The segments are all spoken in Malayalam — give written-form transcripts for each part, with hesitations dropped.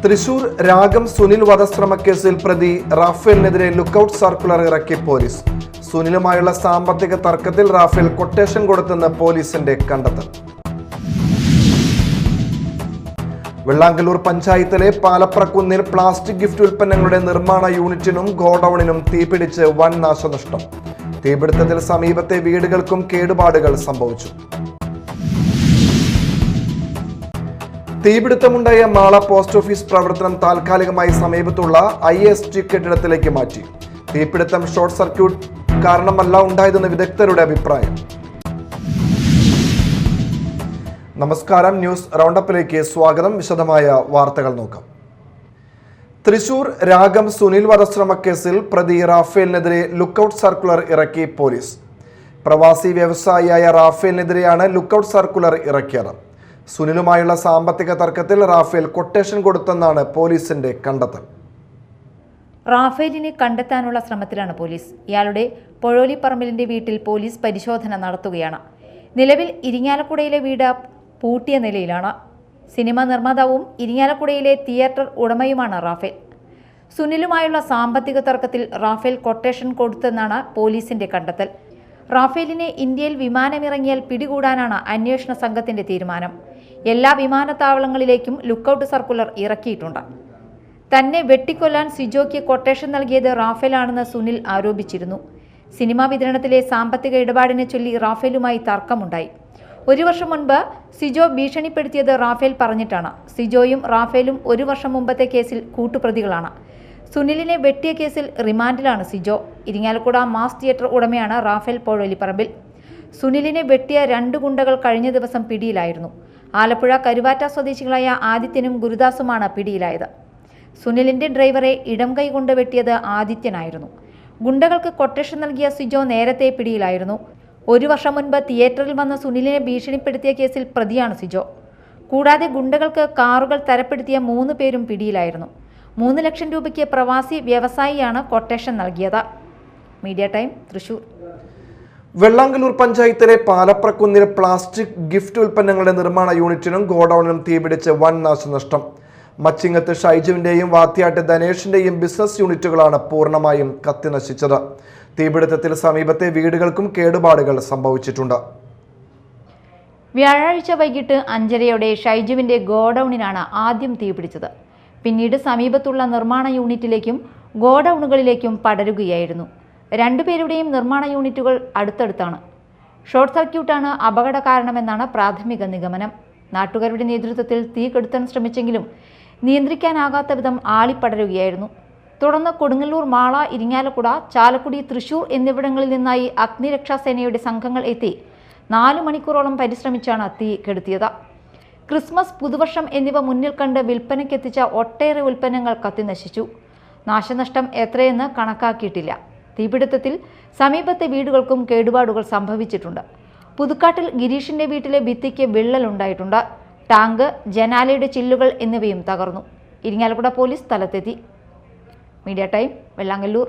തൃശൂർ രാഗം സുനിൽ വധശ്രമക്കേസിൽ പ്രതി റാഫേലിനെതിരെ ലുക്കൌട്ട് സർക്കുലർ ഇറക്കി പോലീസ്. സുനിലുമായുള്ള സാമ്പത്തിക തർക്കത്തിൽ റാഫേൽ കൊട്ടേഷൻ കൊടുത്തെന്ന് പോലീസിന്റെ കണ്ടെത്തൽ. വെള്ളാങ്കല്ലൂർ പഞ്ചായത്തിലെ പാലപ്രക്കുന്നിൽ പ്ലാസ്റ്റിക് ഗിഫ്റ്റ് ഉൽപ്പന്നങ്ങളുടെ നിർമ്മാണ യൂണിറ്റിനും ഗോഡൌണിനും തീപിടിച്ച് വൻ നാശനഷ്ടം. തീപിടുത്തത്തിൽ സമീപത്തെ വീടുകൾക്കും കേടുപാടുകൾ സംഭവിച്ചു. തീപിടുത്തമുണ്ടായ മാള പോസ്റ്റ് ഓഫീസ് പ്രവർത്തനം താൽക്കാലികമായി സമീപത്തുള്ള IST കെട്ടിടത്തിലേക്ക് മാറ്റി. തീപിടുത്തം ഷോർട്ട് സർക്യൂട്ട് കാരണമല്ല ഉണ്ടായതെന്ന് വിദഗ്ധരുടെ അഭിപ്രായം. നമസ്കാരം, ന്യൂസ് റൗണ്ടപ്പിലേക്ക് സ്വാഗതം. വിശദമായ വാർത്തകൾ നോക്കാം. തൃശൂർ രാഗം സുനിൽ വധശ്രമക്കേസിൽ പ്രതി റാഫേലിനെതിരെ ലുക്കൌട്ട് സർക്കുലർ ഇറക്കി പോലീസ്. പ്രവാസി വ്യവസായിയായ റാഫേലിനെതിരെയാണ് ലുക്കൌട്ട് സർക്കുലർ ഇറക്കിയത്. സുനിലുമായുള്ള സാമ്പത്തിക തർക്കത്തിൽ റാഫേൽ കൊട്ടേഷൻ കൊടുത്തെന്നാണ് പോലീസിന്റെ കണ്ടെത്തൽ. റാഫേലിനെ കണ്ടെത്താനുള്ള ശ്രമത്തിലാണ് പോലീസ്. ഇയാളുടെ പൊഴോലിപ്പറമ്പിലിന്റെ വീട്ടിൽ പോലീസ് പരിശോധന നടത്തുകയാണ്. നിലവിൽ ഇരിങ്ങാലക്കുടയിലെ വീട് പൂട്ടിയ നിലയിലാണ്. സിനിമാ നിർമ്മാതാവും ഇരിങ്ങാലക്കുടയിലെ തിയേറ്റർ ഉടമയുമാണ് റാഫേൽ. സുനിലുമായുള്ള സാമ്പത്തിക തർക്കത്തിൽ റാഫേൽ കൊട്ടേഷൻ കൊടുത്തെന്നാണ് പോലീസിന്റെ കണ്ടെത്തൽ. റാഫേലിനെ ഇന്ത്യയിൽ വിമാനമിറങ്ങിയാൽ പിടികൂടാനാണ് അന്വേഷണ സംഘത്തിന്റെ തീരുമാനം. എല്ലാ വിമാനത്താവളങ്ങളിലേക്കും ലുക്കൌട്ട് സർക്കുലർ ഇറക്കിയിട്ടുണ്ട്. തന്നെ വെട്ടിക്കൊല്ലാൻ സിജോയ്ക്ക് കൊട്ടേഷൻ നൽകിയത് റാഫേലാണെന്ന് സുനിൽ ആരോപിച്ചിരുന്നു. സിനിമാ വിതരണത്തിലെ സാമ്പത്തിക ഇടപാടിനെ ചൊല്ലി റാഫേലുമായി തർക്കമുണ്ടായി. 1 വർഷം മുൻപ് സിജോ ഭീഷണിപ്പെടുത്തിയത് റാഫേൽ പറഞ്ഞിട്ടാണ്. സിജോയും റാഫേലും 1 വർഷം മുമ്പത്തെ കേസിൽ കൂട്ടുപ്രതികളാണ്. സുനിലിനെ വെട്ടിയ കേസിൽ റിമാൻഡിലാണ് സിജോ. ഇരിങ്ങാലക്കുട മാസ് തിയേറ്റർ ഉടമയാണ് റാഫേൽ പൊഴോലിപ്പറമ്പിൽ. സുനിലിനെ വെട്ടിയ 2 ഗുണ്ടകൾ കഴിഞ്ഞ ദിവസം പിടിയിലായിരുന്നു. ആലപ്പുഴ കരുവാറ്റ സ്വദേശികളായ ആദിത്യനും ഗുരുദാസുമാണ് പിടിയിലായത്. സുനിലിന്റെ ഡ്രൈവറെ ഇടം കൈ കൊണ്ട് വെട്ടിയത് ആദിത്യനായിരുന്നു. ഗുണ്ടകൾക്ക് കൊട്ടേഷൻ നൽകിയ സിജോ നേരത്തെ പിടിയിലായിരുന്നു. 1 വർഷം മുൻപ് തിയേറ്ററിൽ വന്ന സുനിലിനെ ഭീഷണിപ്പെടുത്തിയ കേസിൽ പ്രതിയാണ് സിജോ. കൂടാതെ ഗുണ്ടകൾക്ക് കാറുകൾ തരപ്പെടുത്തിയ 3 പേരും പിടിയിലായിരുന്നു. 3 ലക്ഷം രൂപയ്ക്ക് പ്രവാസി വ്യവസായിയാണ് കൊട്ടേഷൻ നൽകിയത്. Media time, Thrissur. വെള്ളാങ്കല്ലൂർ പഞ്ചായത്തിലെ പാലപ്രക്കുന്നിൽ പ്ലാസ്റ്റിക് ഗിഫ്റ്റ് ഉൽപ്പന്നങ്ങളുടെ നിർമ്മാണ യൂണിറ്റിനും ഗോഡൌണിനും തീപിടിച്ച് വൻ നാശനഷ്ടം. മച്ചിങ്ങത്ത് ഷൈജുവിന്റെയും വാത്യാട്ട് ധനേഷിന്റെയും ബിസിനസ് യൂണിറ്റുകളാണ് പൂർണ്ണമായും കത്തിനശിച്ചത്. തീപിടുത്തത്തിൽ സമീപത്തെ വീടുകൾക്കും കേടുപാടുകൾ സംഭവിച്ചിട്ടുണ്ട്. വ്യാഴാഴ്ച വൈകിട്ട് 5:30 ഷൈജുവിന്റെ ഗോഡൌണിനാണ് ആദ്യം തീപിടിച്ചത്. പിന്നീട് സമീപത്തുള്ള നിർമ്മാണ യൂണിറ്റിലേക്കും ഗോഡൌണുകളിലേക്കും പടരുകയായിരുന്നു. 2 പേരുടെയും നിർമ്മാണ യൂണിറ്റുകൾ അടുത്തടുത്താണ്. ഷോർട്ട് സർക്യൂട്ടാണ് അപകട കാരണമെന്നാണ് പ്രാഥമിക നിഗമനം. നാട്ടുകാരുടെ നേതൃത്വത്തിൽ തീ കെടുത്താൻ ശ്രമിച്ചെങ്കിലും നിയന്ത്രിക്കാനാകാത്ത വിധം ആളിപ്പടരുകയായിരുന്നു. തുടർന്ന് കൊടുങ്ങല്ലൂർ, മാള, ഇരിങ്ങാലക്കുട, ചാലക്കുടി, തൃശൂർ എന്നിവിടങ്ങളിൽ നിന്നായി അഗ്നിരക്ഷാസേനയുടെ സംഘങ്ങൾ എത്തി 4 മണിക്കൂറോളം പരിശ്രമിച്ചാണ് തീ കെടുത്തിയത്. ക്രിസ്മസ്, പുതുവർഷം എന്നിവ മുന്നിൽ കണ്ട് വിൽപ്പനയ്ക്കെത്തിച്ച ഒട്ടേറെ ഉൽപ്പന്നങ്ങൾ കത്തിനശിച്ചു. നാശനഷ്ടം എത്രയെന്ന് കണക്കാക്കിയിട്ടില്ല. തീപിടുത്തത്തിൽ സമീപത്തെ വീടുകൾക്കും കേടുപാടുകൾ സംഭവിച്ചിട്ടുണ്ട്. പുതുക്കാട്ടിൽ ഗിരീഷിന്റെ വീട്ടിലെ ഭിത്തിക്ക് വിള്ളലുണ്ടായിട്ടുണ്ട്. ടാങ്ക്, ജനാലയുടെ ചില്ലുകൾ എന്നിവയും തകർന്നു. ഇരിങ്ങാലക്കുട പോലീസ് സ്ഥലത്തെത്തി. Media time, Vellangallur.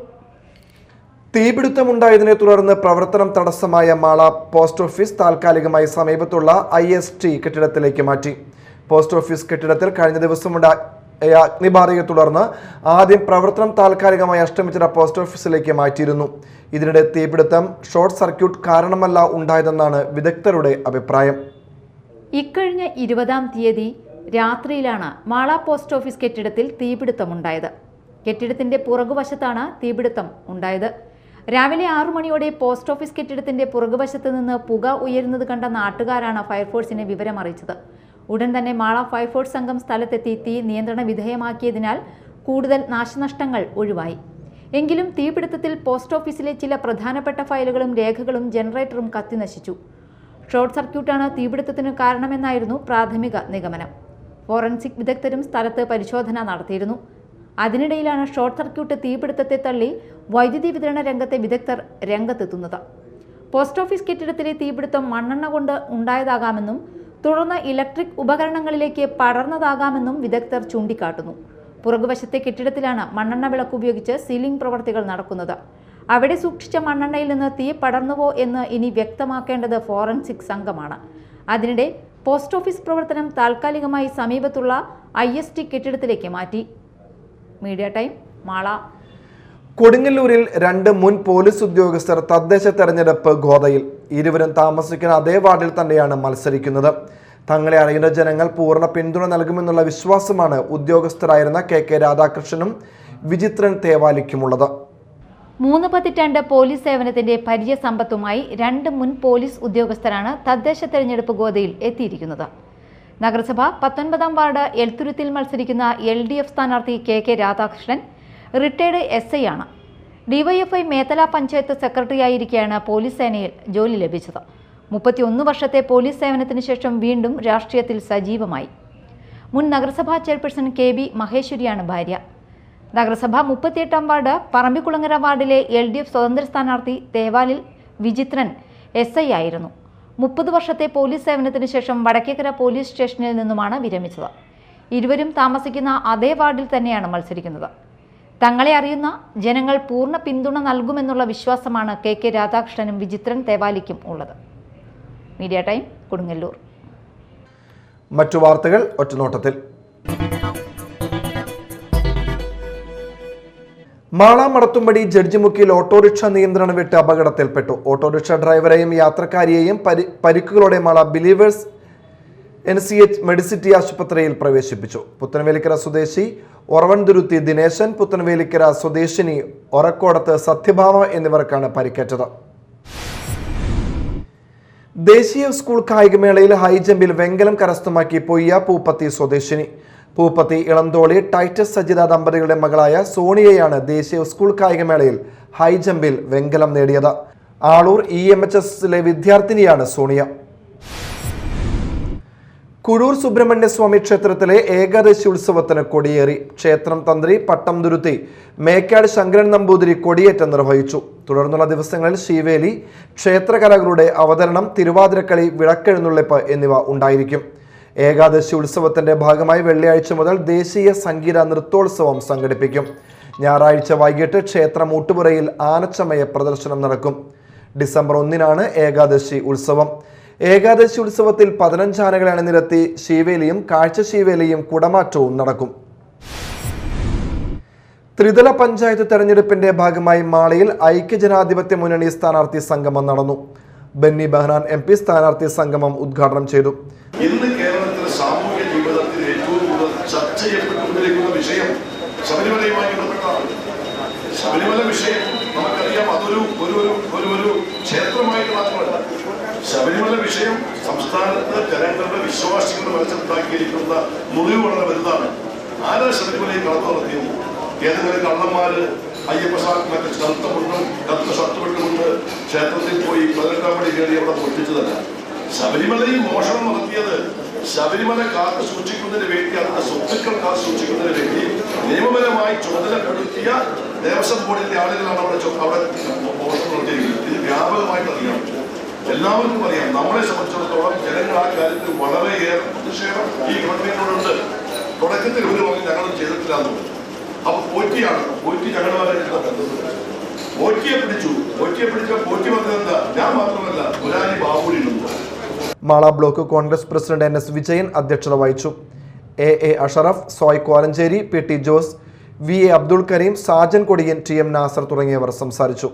തീപിടുത്തമുണ്ടായതിനെ തുടർന്ന് പ്രവർത്തനം തടസ്സമായ മാള പോസ്റ്റ് ഓഫീസ് താൽക്കാലികമായി സമീപത്തുള്ള IST കെട്ടിടത്തിലേക്ക് മാറ്റി. പോസ്റ്റ് ഓഫീസ് കെട്ടിടത്തിൽ കഴിഞ്ഞ ദിവസമുണ്ടായ അഗ്നിബാധയെ തുടർന്ന് ആദ്യം പ്രവർത്തനം താൽക്കാലികമായി അഷ്ടമിച്ചിറ പോസ്റ്റ് ഓഫീസിലേക്ക് മാറ്റിയിരുന്നു. ഇതിനിടെ തീപിടുത്തം ഷോർട്ട് സർക്യൂട്ട് കാരണമല്ല ഉണ്ടായതെന്നാണ് വിദഗ്ധരുടെ അഭിപ്രായം. ഇക്കഴിഞ്ഞ 20-ാം തീയതി രാത്രിയിലാണ് മാള പോസ്റ്റ് ഓഫീസ് കെട്ടിടത്തിൽ തീപിടുത്തമുണ്ടായത്. കെട്ടിടത്തിന്റെ പുറകുവശത്താണ് തീപിടുത്തം ഉണ്ടായത്. രാവിലെ 6 മണിയോടെ പോസ്റ്റ് ഓഫീസ് കെട്ടിടത്തിന്റെ പുറകുവശത്ത് നിന്ന് പുക ഉയരുന്നത് കണ്ട നാട്ടുകാരാണ് ഫയർഫോഴ്സിനെ വിവരമറിയിച്ചത്. ഉടൻ തന്നെ മാള ഫയർഫോഴ്സ് സംഘം സ്ഥലത്തെത്തി തീ നിയന്ത്രണ വിധേയമാക്കിയതിനാൽ കൂടുതൽ നാശനഷ്ടങ്ങൾ ഒഴിവായി. എങ്കിലും തീപിടുത്തത്തിൽ പോസ്റ്റ് ഓഫീസിലെ ചില പ്രധാനപ്പെട്ട ഫയലുകളും രേഖകളും ജനറേറ്ററും കത്തിനശിച്ചു. ഷോർട്ട് സർക്യൂട്ടാണ് തീപിടുത്തത്തിന് കാരണമെന്നായിരുന്നു പ്രാഥമിക നിഗമനം. ഫോറൻസിക് വിദഗ്ധരും സ്ഥലത്ത് പരിശോധന നടത്തിയിരുന്നു. അതിനിടയിലാണ് ഷോർട്ട് സർക്യൂട്ട് തീപിടുത്തത്തെ തള്ളി വൈദ്യുതി വിതരണ രംഗത്തെ വിദഗ്ധർ രംഗത്തെത്തുന്നത്. പോസ്റ്റ് ഓഫീസ് കെട്ടിടത്തിലെ തീപിടുത്തം മണ്ണെണ്ണ കൊണ്ട് ഉണ്ടായതാകാമെന്നും തുടർന്ന് ഇലക്ട്രിക് ഉപകരണങ്ങളിലേക്ക് പടർന്നതാകാമെന്നും വിദഗ്ധർ ചൂണ്ടിക്കാട്ടുന്നു. പുറകുവശത്തെ കെട്ടിടത്തിലാണ് മണ്ണെണ്ണ വിളക്ക് ഉപയോഗിച്ച് സീലിംഗ് പ്രവർത്തികൾ നടക്കുന്നത്. അവിടെ സൂക്ഷിച്ച മണ്ണെണ്ണയിൽ നിന്ന് തീ പടർന്നുവോ എന്ന് ഇനി വ്യക്തമാക്കേണ്ടത് ഫോറൻസിക് സംഘമാണ്. അതിനിടെ പോസ്റ്റ് ഓഫീസ് പ്രവർത്തനം താൽക്കാലികമായി സമീപത്തുള്ള IST കെട്ടിടത്തിലേക്ക് മാറ്റി. Media time, Mala. കൊടുങ്ങല്ലൂരിൽ 2 മുൻ പോലീസ് ഉദ്യോഗസ്ഥർ തദ്ദേശ തെരഞ്ഞെടുപ്പ് ഗോതയിൽ. ഇരുവരും താമസിക്കുന്ന അതേ വാർഡിൽ തന്നെയാണ് മത്സരിക്കുന്നത്. തങ്ങളെ അറിയുന്ന ജനങ്ങൾ പൂർണ്ണ പിന്തുണ നൽകുമെന്നുള്ള വിശ്വാസമാണ് ഉദ്യോഗസ്ഥരായിരുന്ന KK രാധാകൃഷ്ണനും വിചിത്രൻ തേവാലിക്കുമുള്ളത്. 3 പതിറ്റാണ്ട് പോലീസ് സേവനത്തിന്റെ പരിചയസമ്പത്തുമായി 2 മുൻ പോലീസ് ഉദ്യോഗസ്ഥരാണ് തദ്ദേശ തെരഞ്ഞെടുപ്പ് ഗോതയിൽ എത്തിയിരിക്കുന്നത്. നഗരസഭ 19-ാം വാർഡ് എൽത്തുരുത്തിൽ മത്സരിക്കുന്ന LDF സ്ഥാനാർത്ഥി KK രാധാകൃഷ്ണൻ റിട്ടയർഡ് SI ആണ്. DYFI മേത്തല പഞ്ചായത്ത് സെക്രട്ടറിയായിരിക്കെയാണ് പോലീസ് സേനയിൽ ജോലി ലഭിച്ചത്. 31 വർഷത്തെ പോലീസ് സേവനത്തിന് ശേഷം വീണ്ടും രാഷ്ട്രീയത്തിൽ സജീവമായി. മുൻ നഗരസഭാ ചെയർപേഴ്സൺ KB മഹേശ്വരിയാണ് ഭാര്യ. നഗരസഭ 38-ാം വാർഡ് പറമ്പിക്കുളങ്ങര വാർഡിലെ LDF സ്വതന്ത്ര സ്ഥാനാർത്ഥി തേവാലിൽ വിചിത്രൻ SI ആയിരുന്നു. 30 വർഷത്തെ പോലീസ് സേവനത്തിന് ശേഷം വടക്കേക്കര പോലീസ് സ്റ്റേഷനിൽ നിന്നുമാണ് വിരമിച്ചത്. ഇരുവരും താമസിക്കുന്ന അതേ വാർഡിൽ തന്നെയാണ് മത്സരിക്കുന്നത്. തങ്ങളെ അറിയുന്ന ജനങ്ങൾ പൂർണ്ണ പിന്തുണ നൽകുമെന്നുള്ള വിശ്വാസമാണ് KK രാധാകൃഷ്ണനും വിചിത്രൻ തേവാലിക്കും ഉള്ളത്. Media time, Kodungallur. മറ്റു വാർത്തകൾ ഒറ്റനോട്ടത്തിൽ. മാള മടത്തുംപടി ജഡ്ജിമുക്കിൽ ഓട്ടോറിക്ഷ നിയന്ത്രണം വിട്ട് അപകടത്തിൽപ്പെട്ടു. ഓട്ടോറിക്ഷ ഡ്രൈവറെയും യാത്രക്കാരിയെയും പരിക്കുകളോടെ മാള ബിലീവേഴ്സ് NCH മെഡിസിറ്റി ആശുപത്രിയിൽ പ്രവേശിപ്പിച്ചു. പുത്തൻവേലിക്കര സ്വദേശി ഒറവൻതുരുത്തി ദിനേശൻ, പുത്തൻവേലിക്കര സ്വദേശിനി ഒറക്കോടത്ത് സത്യഭാമ എന്നിവർക്കാണ് പരിക്കേറ്റത്. ദേശീയ സ്കൂൾ കായികമേളയിൽ ഹൈജമ്പിൽ വെങ്കലം കരസ്ഥമാക്കി പൊയ്യ പൂപ്പത്തി സ്വദേശിനി. പൂപ്പത്തി ഇളംതോളി ടൈറ്റസ് സജിത ദമ്പതികളുടെ മകളായ സോണിയയാണ് ദേശീയ സ്കൂൾ കായികമേളയിൽ ഹൈജമ്പിൽ വെങ്കലം നേടിയത്. ആളൂർ EMHSലെ വിദ്യാർത്ഥിനിയാണ് സോണിയ. കുഴൂർ സുബ്രഹ്മണ്യ സ്വാമി ക്ഷേത്രത്തിലെ ഏകാദശി ഉത്സവത്തിന് കൊടിയേറി. ക്ഷേത്രം തന്ത്രി പട്ടംതുരുത്തി മേക്കാട് ശങ്കരൻ നമ്പൂതിരി കൊടിയേറ്റം നിർവഹിച്ചു. തുടർന്നുള്ള ദിവസങ്ങളിൽ ശീവേലി, ക്ഷേത്രകലകളുടെ അവതരണം, തിരുവാതിരക്കളി, വിളക്കെഴുന്നള്ളിപ്പ് എന്നിവ ഉണ്ടായിരിക്കും. ഏകാദശി ഉത്സവത്തിന്റെ ഭാഗമായി വെള്ളിയാഴ്ച മുതൽ ദേശീയ സംഗീത നൃത്തോത്സവം സംഘടിപ്പിക്കും. ഞായറാഴ്ച വൈകിട്ട് ക്ഷേത്ര മൂട്ടുപുറയിൽ ആനച്ചമയ പ്രദർശനം നടക്കും. ഡിസംബർ 1-നാണ് ഏകാദശി ഉത്സവം. ഏകാദശി ഉത്സവത്തിൽ 15 ആനകളെ അണിനിരത്തി ശീവേലിയും കാഴ്ചശീവേലിയും കുടമാറ്റവും നടക്കും. ത്രിതല പഞ്ചായത്ത് തെരഞ്ഞെടുപ്പിന്റെ ഭാഗമായി മാളയിൽ ഐക്യജനാധിപത്യ മുന്നണി സ്ഥാനാർത്ഥി സംഗമം നടന്നു. ബെന്നി ബെഹനാൻ MP സ്ഥാനാർത്ഥി സംഗമം ഉദ്ഘാടനം ചെയ്തു. ഇന്ന് കേരളത്തിലെ സാമൂഹ്യ ജീവിതത്തിൽ ഏറ്റവും കൂടുതൽ ചർച്ച ചെയ്യപ്പെട്ടുകൊണ്ടിരിക്കുന്ന വിഷയം ശബരിമലയുമായി ബന്ധപ്പെട്ടാണ്. ശബരിമല വിഷയം നമുക്കറിയാം, അതൊരു ക്ഷേത്രമായിട്ട് മാത്രമല്ല. ശബരിമല വിഷയം സംസ്ഥാനത്ത് ജനങ്ങളുടെ വിശ്വാസികളുടെ മനസ്സിലാക്കിയിരിക്കുന്ന മുറിവ് വളരെ വലുതാണ്. ആരാ ശബരിമലയിൽ കടന്നു നടത്തിയത്? ഏതെങ്കിലും കള്ളന്മാര് അയ്യപ്പസ്വാമി മറ്റേ കറുത്ത ഷർട്ടുകൊണ്ട് ക്ഷേത്രത്തിൽ പോയി 18-ാം പടി കയറി അവിടെ പൊട്ടിച്ചതല്ല. ശബരിമലയിൽ മോഷണം നടത്തിയത് ശബരിമല കാത്തു സൂക്ഷിക്കുന്നതിന് വേണ്ടി, അതിന്റെ സ്വത്തുക്കൾ കാത്തു സൂക്ഷിക്കുന്നതിന് വേണ്ടി നിയമപരമായി ചുമതലപ്പെടുത്തിയ ദേവസ്വം ബോർഡിന്റെ ആളുകളാണ് അവിടെ മോഷണം നടത്തിയിരിക്കുന്നത്. ഇത് വ്യാപകമായിട്ട് അറിയാം, എല്ലാവർക്കും അറിയാം. നമ്മളെ സംബന്ധിച്ചിടത്തോളം ജനങ്ങൾ ആ കാര്യത്തിൽ വളരെയേറെ പ്രതിഷേധം ഈ ഗവൺമെന്റിനോടുണ്ട്. തുടക്കത്തിൽ ഒരു പറഞ്ഞ് ഞങ്ങളും ചെയ്തിട്ടില്ലാന്ന്. അപ്പൊ പോറ്റിയാണ്, പോറ്റി ഞങ്ങളുമായിട്ട് പോറ്റിയെ പിടിച്ച പോറ്റി പറഞ്ഞതെന്താ? ഞാൻ മാത്രമല്ല, മുരാരി ബാബുവിനുണ്ട്. Mala block Congress president NS Vijayan അധ്യക്ഷത വഹിച്ചു. AA Ashraf, Soy Kolenchery, PT Jose, VA Abdul Kareem, Sajan Kodiyan, TM Nasar തുടങ്ങിയവർ സംസാരിച്ചു.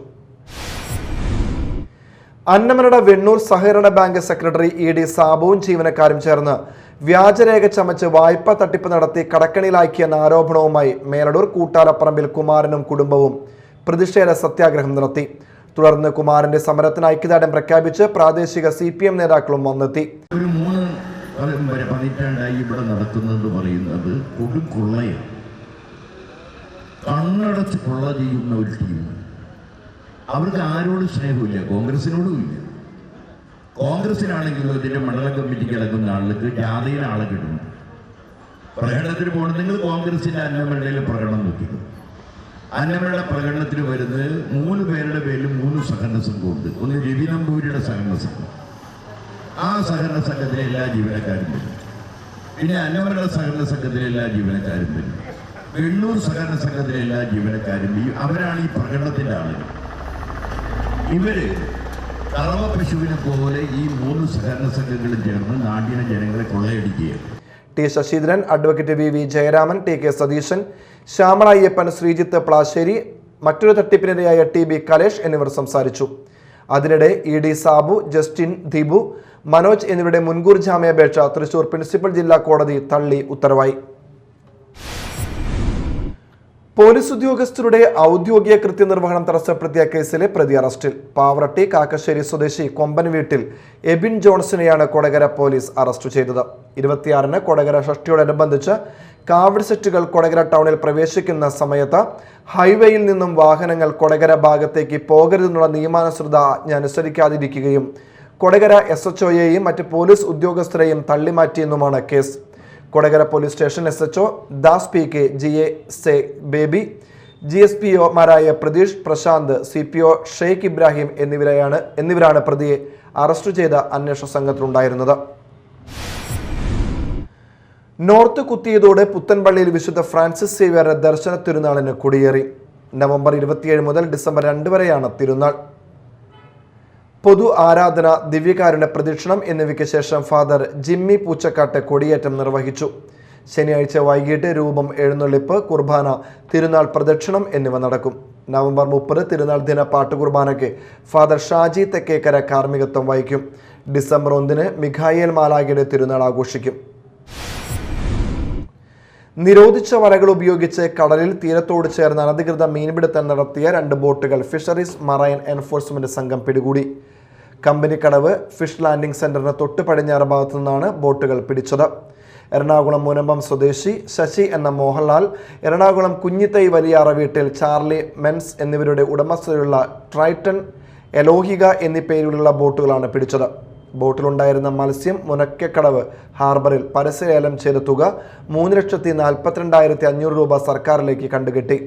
അന്നമനട വെണ്ണൂർ സഹകരണ ബാങ്ക് സെക്രട്ടറി ED സാബുവും ജീവനക്കാരും ചേർന്ന് വ്യാജരേഖ ചമച്ച് വായ്പ തട്ടിപ്പ് നടത്തി കടക്കണിയിലാക്കിയെന്ന ആരോപണവുമായി മേലടൂർ കൂട്ടാലപ്പറമ്പിൽ കുമാരനും കുടുംബവും പ്രതിഷേധ സത്യാഗ്രഹം നടത്തി. തുടർന്ന് കുമാരന്റെ സമരത്തിന് ഐക്യദാർഢ്യം പ്രഖ്യാപിച്ച് പ്രാദേശിക CPM നേതാക്കളും വന്നെത്തി. ഒരു 3 പതിറ്റാണ്ടായി ഇവിടെ നടക്കുന്നത് പറയുന്നത് കൊടുക്കൊള്ളയാണ്. കണ്ണടച്ച് കൊള്ള ചെയ്യുന്ന ഒരു ടീം. അവർക്ക് ആരോടും സ്നേഹമില്ല, കോൺഗ്രസിനോടും ഇല്ല. കോൺഗ്രസിനാണെങ്കിലും ഇതിന്റെ മണ്ഡലം കമ്മിറ്റിക്ക് കിടക്കുന്ന ആളുകൾക്ക് ജാതിയിൽ ആളെ കിട്ടുന്നു. പ്രകടനത്തിന് പോകണം. നിങ്ങൾ കോൺഗ്രസിന്റെ അന്നമേളയിൽ പ്രകടനം നോക്കിക്കും. അന്നമേള പ്രകടനത്തിന് വരുന്നത് 3 പേരുടെ പേരിൽ 3 സഹകരണ സംഘമുണ്ട്. ഒന്ന് രവി നമ്പൂരിയുടെ സഹകരണ സംഘം. ആ സഹകരണ സംഘത്തിലെ എല്ലാ ജീവനക്കാരും വരും. പിന്നെ അന്നമേള സഹകരണ സംഘത്തിലെ എല്ലാ ജീവനക്കാരും വരും. വെണ്ണൂർ സഹകരണ സംഘത്തിലെ എല്ലാ ജീവനക്കാരും അവരാണ് ഈ പ്രകടനത്തിന്റെ ആളുകൾ. ഇവര് കറവ പശുവിനെ പോലെ ഈ 3 സഹകരണ സംഘങ്ങളും ചേർന്ന് നാടിനെ ജനങ്ങളെ കൊള്ളയടിക്കുകയാണ്. T Sasheendran, advocate V Jayaraman, T K Satheesan, Shyamala Ayyappan, Sreejith Plassery, മറ്റൊരു തട്ടിപ്പിനിരയായ ടി കലേഷ് എന്നിവർ സംസാരിച്ചു. അതിനിടെ E D Sabu, Justin, Deepu, Manoj എന്നിവരുടെ മുൻകൂർ ജാമ്യാപേക്ഷ തൃശൂർ പ്രിൻസിപ്പൽ ജില്ലാ കോടതി തള്ളി ഉത്തരവായി. പോലീസ് ഉദ്യോഗസ്ഥരുടെ ഔദ്യോഗിക കൃത്യനിർവഹണം തടസ്സപ്പെടുത്തിയ കേസിലെ പ്രതി അറസ്റ്റിൽ. പാവറട്ടി കാക്കശ്ശേരി സ്വദേശി കൊമ്പൻ വീട്ടിൽ എബിൻ ജോൺസണെയാണ് കൊടകര പോലീസ് അറസ്റ്റ് ചെയ്തത്. 26-ന് കൊടകര ഷഷ്ടിയോടനുബന്ധിച്ച് കാവടി സെറ്റുകൾ കൊടകര ടൗണിൽ പ്രവേശിക്കുന്ന സമയത്ത് ഹൈവേയിൽ നിന്നും വാഹനങ്ങൾ കൊടകര ഭാഗത്തേക്ക് പോകരുതെന്നുള്ള നിയമാനുസൃത ആജ്ഞ അനുസരിക്കാതിരിക്കുകയും കൊടകര SHOയെയും മറ്റ് പോലീസ് ഉദ്യോഗസ്ഥരെയും തള്ളിമാറ്റിയെന്നുമാണ് കേസ്. Kodakara police station SHO Das PK, GSA Baby, GSPOമാരായ പ്രതീഷ്, പ്രശാന്ത്, CPO ഷെയ്ഖ് ഇബ്രാഹിം എന്നിവരാണ് പ്രതിയെ അറസ്റ്റ് ചെയ്ത അന്വേഷണ സംഘത്തിലുണ്ടായിരുന്നത്. നോർത്ത് കുത്തിയതോടെ പുത്തൻപള്ളിയിൽ വിശുദ്ധ ഫ്രാൻസിസ് സേവ്യറുടെ ദർശന തിരുനാളിന് കൊടിയേറി. നവംബർ 27 മുതൽ ഡിസംബർ 2 വരെയാണ് തിരുനാൾ. പൊതു ആരാധന, ദിവ്യകാരുണ്യ പ്രദക്ഷിണം എന്നിവയ്ക്ക് ശേഷം ഫാദർ ജിമ്മി പൂച്ചക്കാട്ട് കൊടിയേറ്റം നിർവഹിച്ചു. ശനിയാഴ്ച വൈകിട്ട് രൂപം എഴുന്നള്ളിപ്പ്, കുർബാന, തിരുനാൾ പ്രദക്ഷിണം എന്നിവ നടക്കും. നവംബർ 30 തിരുനാൾ ദിന പാട്ടുകുർബാനയ്ക്ക് ഫാദർ ഷാജി തെക്കേക്കര കാർമ്മികത്വം വഹിക്കും. ഡിസംബർ 1-ന് മിഖായേൽ മാലാഖയുടെ തിരുനാൾ ആഘോഷിക്കും. നിരോധിച്ച വലകൾ ഉപയോഗിച്ച് കടലിൽ തീരത്തോട് ചേർന്ന് അനധികൃത മീൻപിടുത്തം നടത്തിയ 2 ബോട്ടുകൾ ഫിഷറീസ് മറൈൻ എൻഫോഴ്സ്മെന്റ് സംഘം പിടികൂടി. കമ്പനിക്കടവ് ഫിഷ് ലാൻഡിംഗ് സെന്ററിന് തൊട്ട് പടിഞ്ഞാറ് ഭാഗത്തു നിന്നാണ് ബോട്ടുകൾ പിടിച്ചത്. എറണാകുളം മുനമ്പം സ്വദേശി ശശി എന്ന മോഹൻലാൽ, എറണാകുളം കുഞ്ഞിത്തൈ വലിയാറ വീട്ടിൽ ചാർലി മെൻസ് എന്നിവരുടെ ഉടമസ്ഥതയിലുള്ള ട്രൈറ്റൺ, എലോഹിക എന്നീ പേരിലുള്ള ബോട്ടുകളാണ് പിടിച്ചത്. ബോട്ടിലുണ്ടായിരുന്ന മത്സ്യം മുനക്കക്കടവ് ഹാർബറിൽ പരസ്യലേലം ചെയ്ത തുക 3,42,500 രൂപ സർക്കാരിലേക്ക് കണ്ടുകെട്ടി.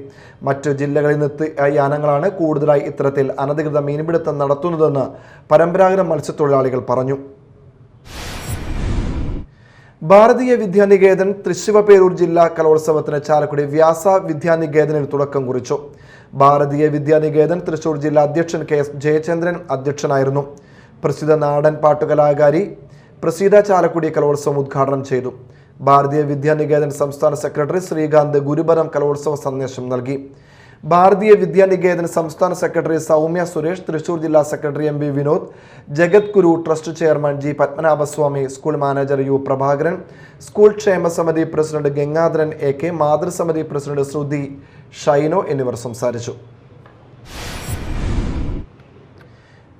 മറ്റു ജില്ലകളിൽ നിന്ന് യാനങ്ങളാണ് കൂടുതലായി ഇത്തരത്തിൽ അനധികൃത മീൻപിടുത്തം നടത്തുന്നതെന്ന് പരമ്പരാഗത മത്സ്യത്തൊഴിലാളികൾ പറഞ്ഞു. ഭാരതീയ വിദ്യാനികേതൻ തൃശ്ശിവപേരൂർ ജില്ലാ കലോത്സവത്തിന് ചാലക്കുടി വ്യാസ വിദ്യാനികേതനിൽ തുടക്കം കുറിച്ചു. ഭാരതീയ വിദ്യാനികേതൻ തൃശൂർ ജില്ലാ അധ്യക്ഷൻ KS ജയചന്ദ്രൻ അധ്യക്ഷനായിരുന്നു. പ്രസിദ്ധ നാടൻ പാട്ടുകലാകാരി പ്രസീത ചാലക്കുടി കലോത്സവം ഉദ്ഘാടനം ചെയ്തു. ഭാരതീയ വിദ്യാനികേതൻ സംസ്ഥാന സെക്രട്ടറി ശ്രീകാന്ത് ഗുരുബരം കലോത്സവ സന്ദേശം നൽകി. ഭാരതീയ വിദ്യാനികേതൻ സംസ്ഥാന സെക്രട്ടറി സൗമ്യ സുരേഷ്, തൃശൂർ ജില്ലാ secretary MB Vinod, Jagadguru trust chairman G Padmanabhaswamy, school manager U Prabhakaran, school ക്ഷേമ സമിതി പ്രസിഡന്റ് ഗംഗാധരൻ AK, മാതൃസമിതി പ്രസിഡന്റ് ശ്രുതി ഷൈനോ എന്നിവർ സംസാരിച്ചു.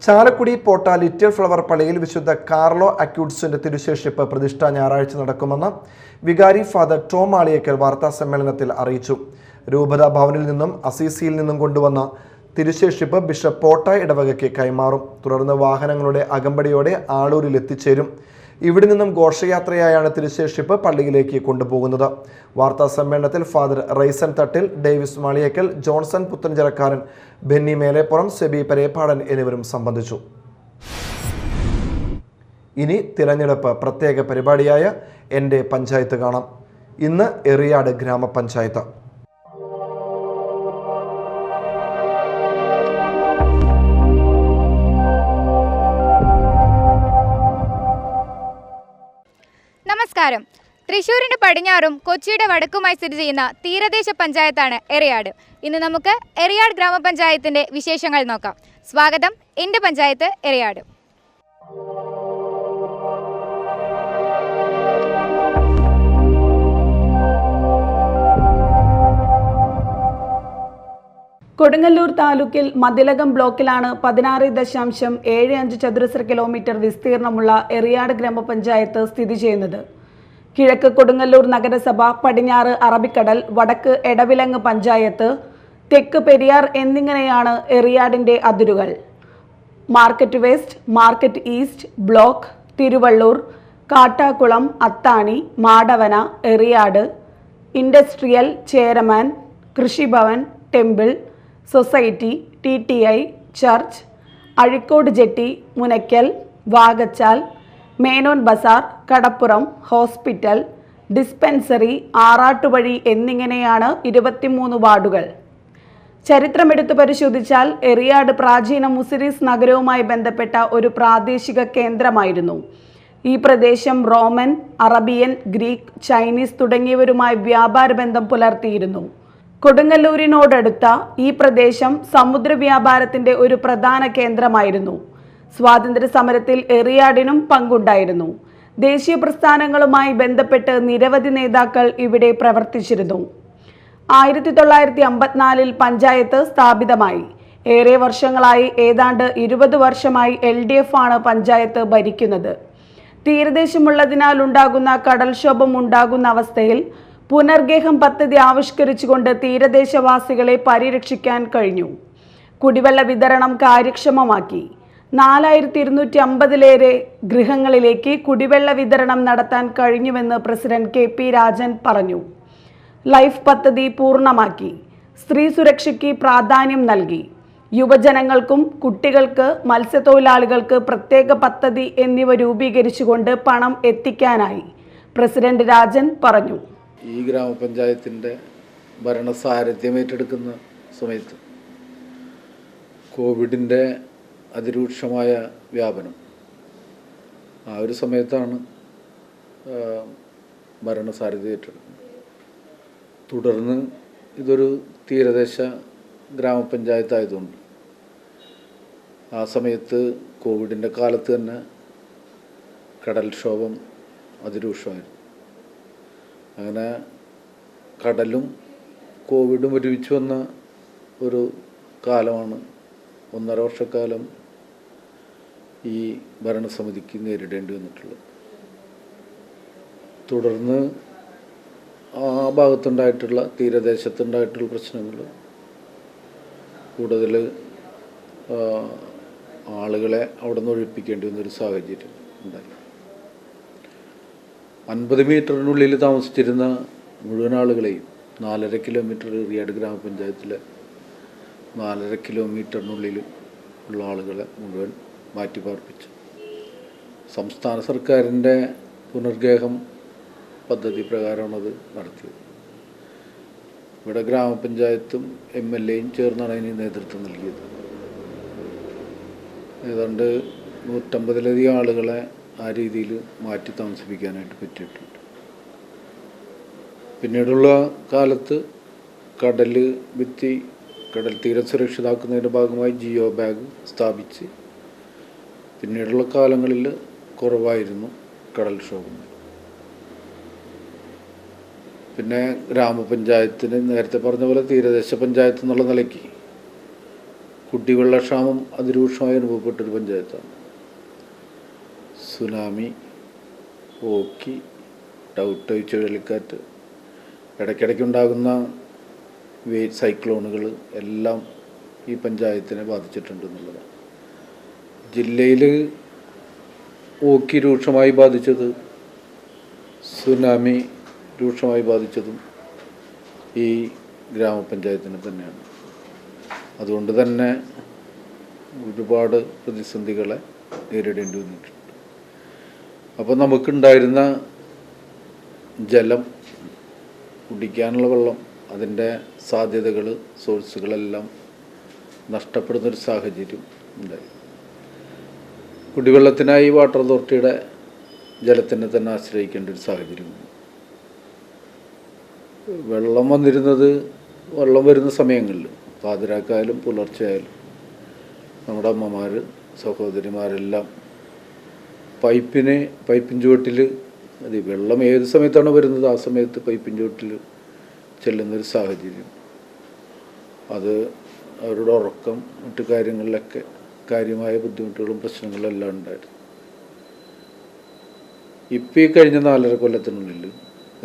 ചാലക്കുടി പോട്ട ലിറ്റിൽ ഫ്ലവർ പള്ളിയിൽ വിശുദ്ധ കാർലോ അക്യൂട്സിന്റെ തിരുശേഷിപ്പ് പ്രതിഷ്ഠ ഞായറാഴ്ച നടക്കുമെന്ന് വികാരി ഫാദർ ടോം ആളിയേക്കൽ വാർത്താ സമ്മേളനത്തിൽ അറിയിച്ചു. രൂപതാ ഭവനിൽ നിന്നും അസീസിയിൽ നിന്നും കൊണ്ടുവന്ന തിരുശേഷിപ്പ് ബിഷപ്പ് പോട്ട ഇടവകയ്ക്ക് കൈമാറും. തുടർന്ന് വാഹനങ്ങളുടെ അകമ്പടിയോടെ ആളൂരിൽ എത്തിച്ചേരും. ഇവിടെ നിന്നും ഘോഷയാത്രയായാണ് തിരുശേഷിപ്പ് പള്ളിയിലേക്ക് കൊണ്ടുപോകുന്നത്. വാർത്താ സമ്മേളനത്തിൽ ഫാദർ റൈസൻ തട്ടിൽ, ഡേവിസ് മാളിയേക്കൽ, ജോൺസൺ പുത്തൻചിറക്കാരൻ, ബെന്നി മേലേപ്പുറം, സെബി പരേപ്പാടൻ എന്നിവരും സംബന്ധിച്ചു. ഇനി തിരഞ്ഞെടുപ്പ് പ്രത്യേക പരിപാടിയായ എൻ്റെ പഞ്ചായത്ത് കാണാം. ഇന്ന് എറിയാട് ഗ്രാമപഞ്ചായത്ത്. നമസ്കാരം. തൃശ്ശൂരിന്റെ പടിഞ്ഞാറും കൊച്ചിയുടെ വടക്കുമായി സ്ഥിതി ചെയ്യുന്ന തീരദേശ പഞ്ചായത്താണ് എറിയാട്. ഇന്ന് നമുക്ക് എറിയാട് ഗ്രാമപഞ്ചായത്തിന്റെ വിശേഷങ്ങൾ നോക്കാം. സ്വാഗതം, എൻ്റെ പഞ്ചായത്ത് എറിയാട്. കൊടുങ്ങല്ലൂർ താലൂക്കിൽ മതിലകം ബ്ലോക്കിലാണ് 16.75 ചതുരശ്ര കിലോമീറ്റർ വിസ്തീർണമുള്ള എറിയാട് ഗ്രാമപഞ്ചായത്ത് സ്ഥിതി ചെയ്യുന്നത്. കിഴക്ക് കൊടുങ്ങല്ലൂർ നഗരസഭ, പടിഞ്ഞാറ് അറബിക്കടൽ, വടക്ക് എടവിലങ്ങ് പഞ്ചായത്ത്, തെക്ക് പെരിയാർ എന്നിങ്ങനെയാണ് എറിയാടിൻ്റെ അതിരുകൾ. Market west, market east block, Thiruvallur, Kattakulam, Athani, Madavana, Eriyad, industrial, Cheraman, Krishibhavan, temple, society, TTI, church, Azhikode jetty, Munakkal, Vakachal, Menon Bazar, കടപ്പുറം, ഹോസ്പിറ്റൽ, ഡിസ്പെൻസറി, ആറാട്ടുവഴി എന്നിങ്ങനെയാണ് 23 വാർഡുകൾ. ചരിത്രമെടുത്ത് പരിശോധിച്ചാൽ എറിയാട് പ്രാചീന മുസിരീസ് നഗരവുമായി ബന്ധപ്പെട്ട ഒരു പ്രാദേശിക കേന്ദ്രമായിരുന്നു. ഈ പ്രദേശം റോമൻ, അറബിയൻ, ഗ്രീക്ക്, ചൈനീസ് തുടങ്ങിയവരുമായി വ്യാപാര ബന്ധം പുലർത്തിയിരുന്നു. കൊടുങ്ങല്ലൂരിനോടടുത്ത ഈ പ്രദേശം സമുദ്ര വ്യാപാരത്തിന്റെ ഒരു പ്രധാന കേന്ദ്രമായിരുന്നു. സ്വാതന്ത്ര്യ സമരത്തിൽ എറിയാടിനും പങ്കുണ്ടായിരുന്നു. ദേശീയ പ്രസ്ഥാനങ്ങളുമായി ബന്ധപ്പെട്ട് നിരവധി നേതാക്കൾ ഇവിടെ പ്രവർത്തിച്ചിരുന്നു. 1954 പഞ്ചായത്ത് സ്ഥാപിതമായി. ഏറെ വർഷങ്ങളായി, ഏതാണ്ട് 20 വർഷമായി LDF ആണ് പഞ്ചായത്ത് ഭരിക്കുന്നത്. തീരദേശമുള്ളതിനാൽ ഉണ്ടാകുന്ന കടൽക്ഷോഭം ഉണ്ടാകുന്ന അവസ്ഥയിൽ പുനർഗേഹം പദ്ധതി ആവിഷ്കരിച്ചുകൊണ്ട് തീരദേശവാസികളെ പരിരക്ഷിക്കാൻ കഴിഞ്ഞു. കുടിവെള്ള വിതരണം കാര്യക്ഷമമാക്കി. 4250 ഗൃഹങ്ങളിലേക്ക് കുടിവെള്ള വിതരണം നടത്താൻ കഴിഞ്ഞുവെന്ന് പ്രസിഡന്റ് KP രാജൻ പറഞ്ഞു. ലൈഫ് പദ്ധതി പൂർണ്ണമാക്കി. സ്ത്രീ സുരക്ഷയ്ക്ക് പ്രാധാന്യം നൽകി. യുവജനങ്ങൾക്കും കുട്ടികൾക്ക്, മത്സ്യത്തൊഴിലാളികൾക്ക് പ്രത്യേക പദ്ധതി എന്നിവ രൂപീകരിച്ചുകൊണ്ട് പണം എത്തിക്കാനായി. പ്രസിഡന്റ് രാജൻ പറഞ്ഞു. ഈ ഗ്രാമപഞ്ചായത്തിൻ്റെ ഭരണസാരഥ്യം ഏറ്റെടുക്കുന്ന സമയത്ത് കോവിഡിൻ്റെ അതിരൂക്ഷമായ വ്യാപനം, ആ ഒരു സമയത്താണ് ഭരണസാരഥ്യം ഏറ്റെടുക്കുന്നത്. തുടർന്ന് ഇതൊരു തീരദേശ ഗ്രാമപഞ്ചായത്തായതുകൊണ്ട് ആ സമയത്ത് കോവിഡിൻ്റെ കാലത്ത് തന്നെ കടൽക്ഷോഭം അതിരൂക്ഷമായിരുന്നു. അങ്ങനെ കടലും കോവിഡും ഒരുമിച്ച് വന്ന ഒരു കാലമാണ് 1.5 വർഷക്കാലം ഈ ഭരണസമിതിക്ക് നേരിടേണ്ടി വന്നിട്ടുള്ളത്. തുടർന്ന് ആ ഭാഗത്തുണ്ടായിട്ടുള്ള, തീരദേശത്തുണ്ടായിട്ടുള്ള പ്രശ്നങ്ങൾ, കൂടുതൽ ആളുകളെ അവിടെ നിന്ന് ഒഴിപ്പിക്കേണ്ടി വന്നൊരു സാഹചര്യം ഉണ്ടായി. 50 മീറ്ററിനുള്ളിൽ താമസിച്ചിരുന്ന മുഴുവൻ ആളുകളെയും 4.5 കിലോമീറ്റർ എറിയാട് ഗ്രാമപഞ്ചായത്തിലെ 4.5 കിലോമീറ്ററിനുള്ളിൽ ഉള്ള ആളുകളെ മുഴുവൻ മാറ്റിപ്പാർപ്പിച്ചു. സംസ്ഥാന സർക്കാരിൻ്റെ പുനർഗേഹം പദ്ധതി പ്രകാരമാണ് അത് നടത്തിയത്. ഇവിടെ ഗ്രാമപഞ്ചായത്തും MLAയും ചേർന്നാണ് അതിന് നേതൃത്വം നൽകിയത്. ഏതാണ്ട് 150-ലധികം ആളുകളെ ആ രീതിയിൽ മാറ്റി താമസിപ്പിക്കാനായിട്ട് പറ്റിയിട്ടുണ്ട്. പിന്നീടുള്ള കാലത്ത് കടൽ ഭിത്തി, കടൽ തീരം സുരക്ഷിതാക്കുന്നതിൻ്റെ ഭാഗമായി ജിയോ ബാഗ് സ്ഥാപിച്ച് പിന്നീടുള്ള കാലങ്ങളിൽ കുറവായിരുന്നു കടൽക്ഷോഭം. പിന്നെ ഗ്രാമപഞ്ചായത്തിന് നേരത്തെ പറഞ്ഞ പോലെ തീരദേശ പഞ്ചായത്ത് എന്നുള്ള നിലയ്ക്ക് കുടിവെള്ളക്ഷാമം അതിരൂക്ഷമായി അനുഭവപ്പെട്ടൊരു പഞ്ചായത്താണ്. സുനാമി, ഓക്കി, ടൗട്ട്, ചുഴലിക്കാറ്റ്, ഇടയ്ക്കിടയ്ക്കുണ്ടാകുന്ന സൈക്ലോണുകൾ എല്ലാം ഈ പഞ്ചായത്തിനെ ബാധിച്ചിട്ടുണ്ട് എന്നുള്ളതാണ്. ജില്ലയിൽ ഓക്കി രൂക്ഷമായി ബാധിച്ചത്, സുനാമി രൂക്ഷമായി ബാധിച്ചതും ഈ ഗ്രാമപഞ്ചായത്തിനെ തന്നെയാണ്. അതുകൊണ്ട് തന്നെ ഒരുപാട് പ്രതിസന്ധികളെ നേരിടേണ്ടി വന്നിട്ടുണ്ട്. അപ്പോൾ നമുക്കുണ്ടായിരുന്ന ജലം, കുടിക്കാനുള്ള വെള്ളം, അതിൻ്റെ സാധ്യതകൾ, സോഴ്സുകളെല്ലാം നഷ്ടപ്പെടുന്നൊരു സാഹചര്യം ഉണ്ടായി. കുടിവെള്ളത്തിനായി വാട്ടർ അതോറിറ്റിയുടെ ജലത്തിനെ തന്നെ ആശ്രയിക്കേണ്ട ഒരു സാഹചര്യമുണ്ട്. വെള്ളം വരുന്ന സമയങ്ങളിൽ പാതിരാക്കായാലും പുലർച്ചെയായാലും നമ്മുടെ അമ്മമാർ, സഹോദരിമാരെല്ലാം പൈപ്പിൻ ചുവട്ടിൽ, അത് വെള്ളം ഏത് സമയത്താണ് വരുന്നത് ആ സമയത്ത് പൈപ്പിൻ ചുവട്ടിൽ ചെല്ലുന്നൊരു സാഹചര്യം. അത് അവരുടെ ഉറക്കം, മറ്റു കാര്യങ്ങളിലൊക്കെ കാര്യമായ ബുദ്ധിമുട്ടുകളും പ്രശ്നങ്ങളും എല്ലാം ഉണ്ടായിരുന്നു. ഇപ്പം ഈ കഴിഞ്ഞ 4.5 കൊല്ലത്തിനുള്ളിൽ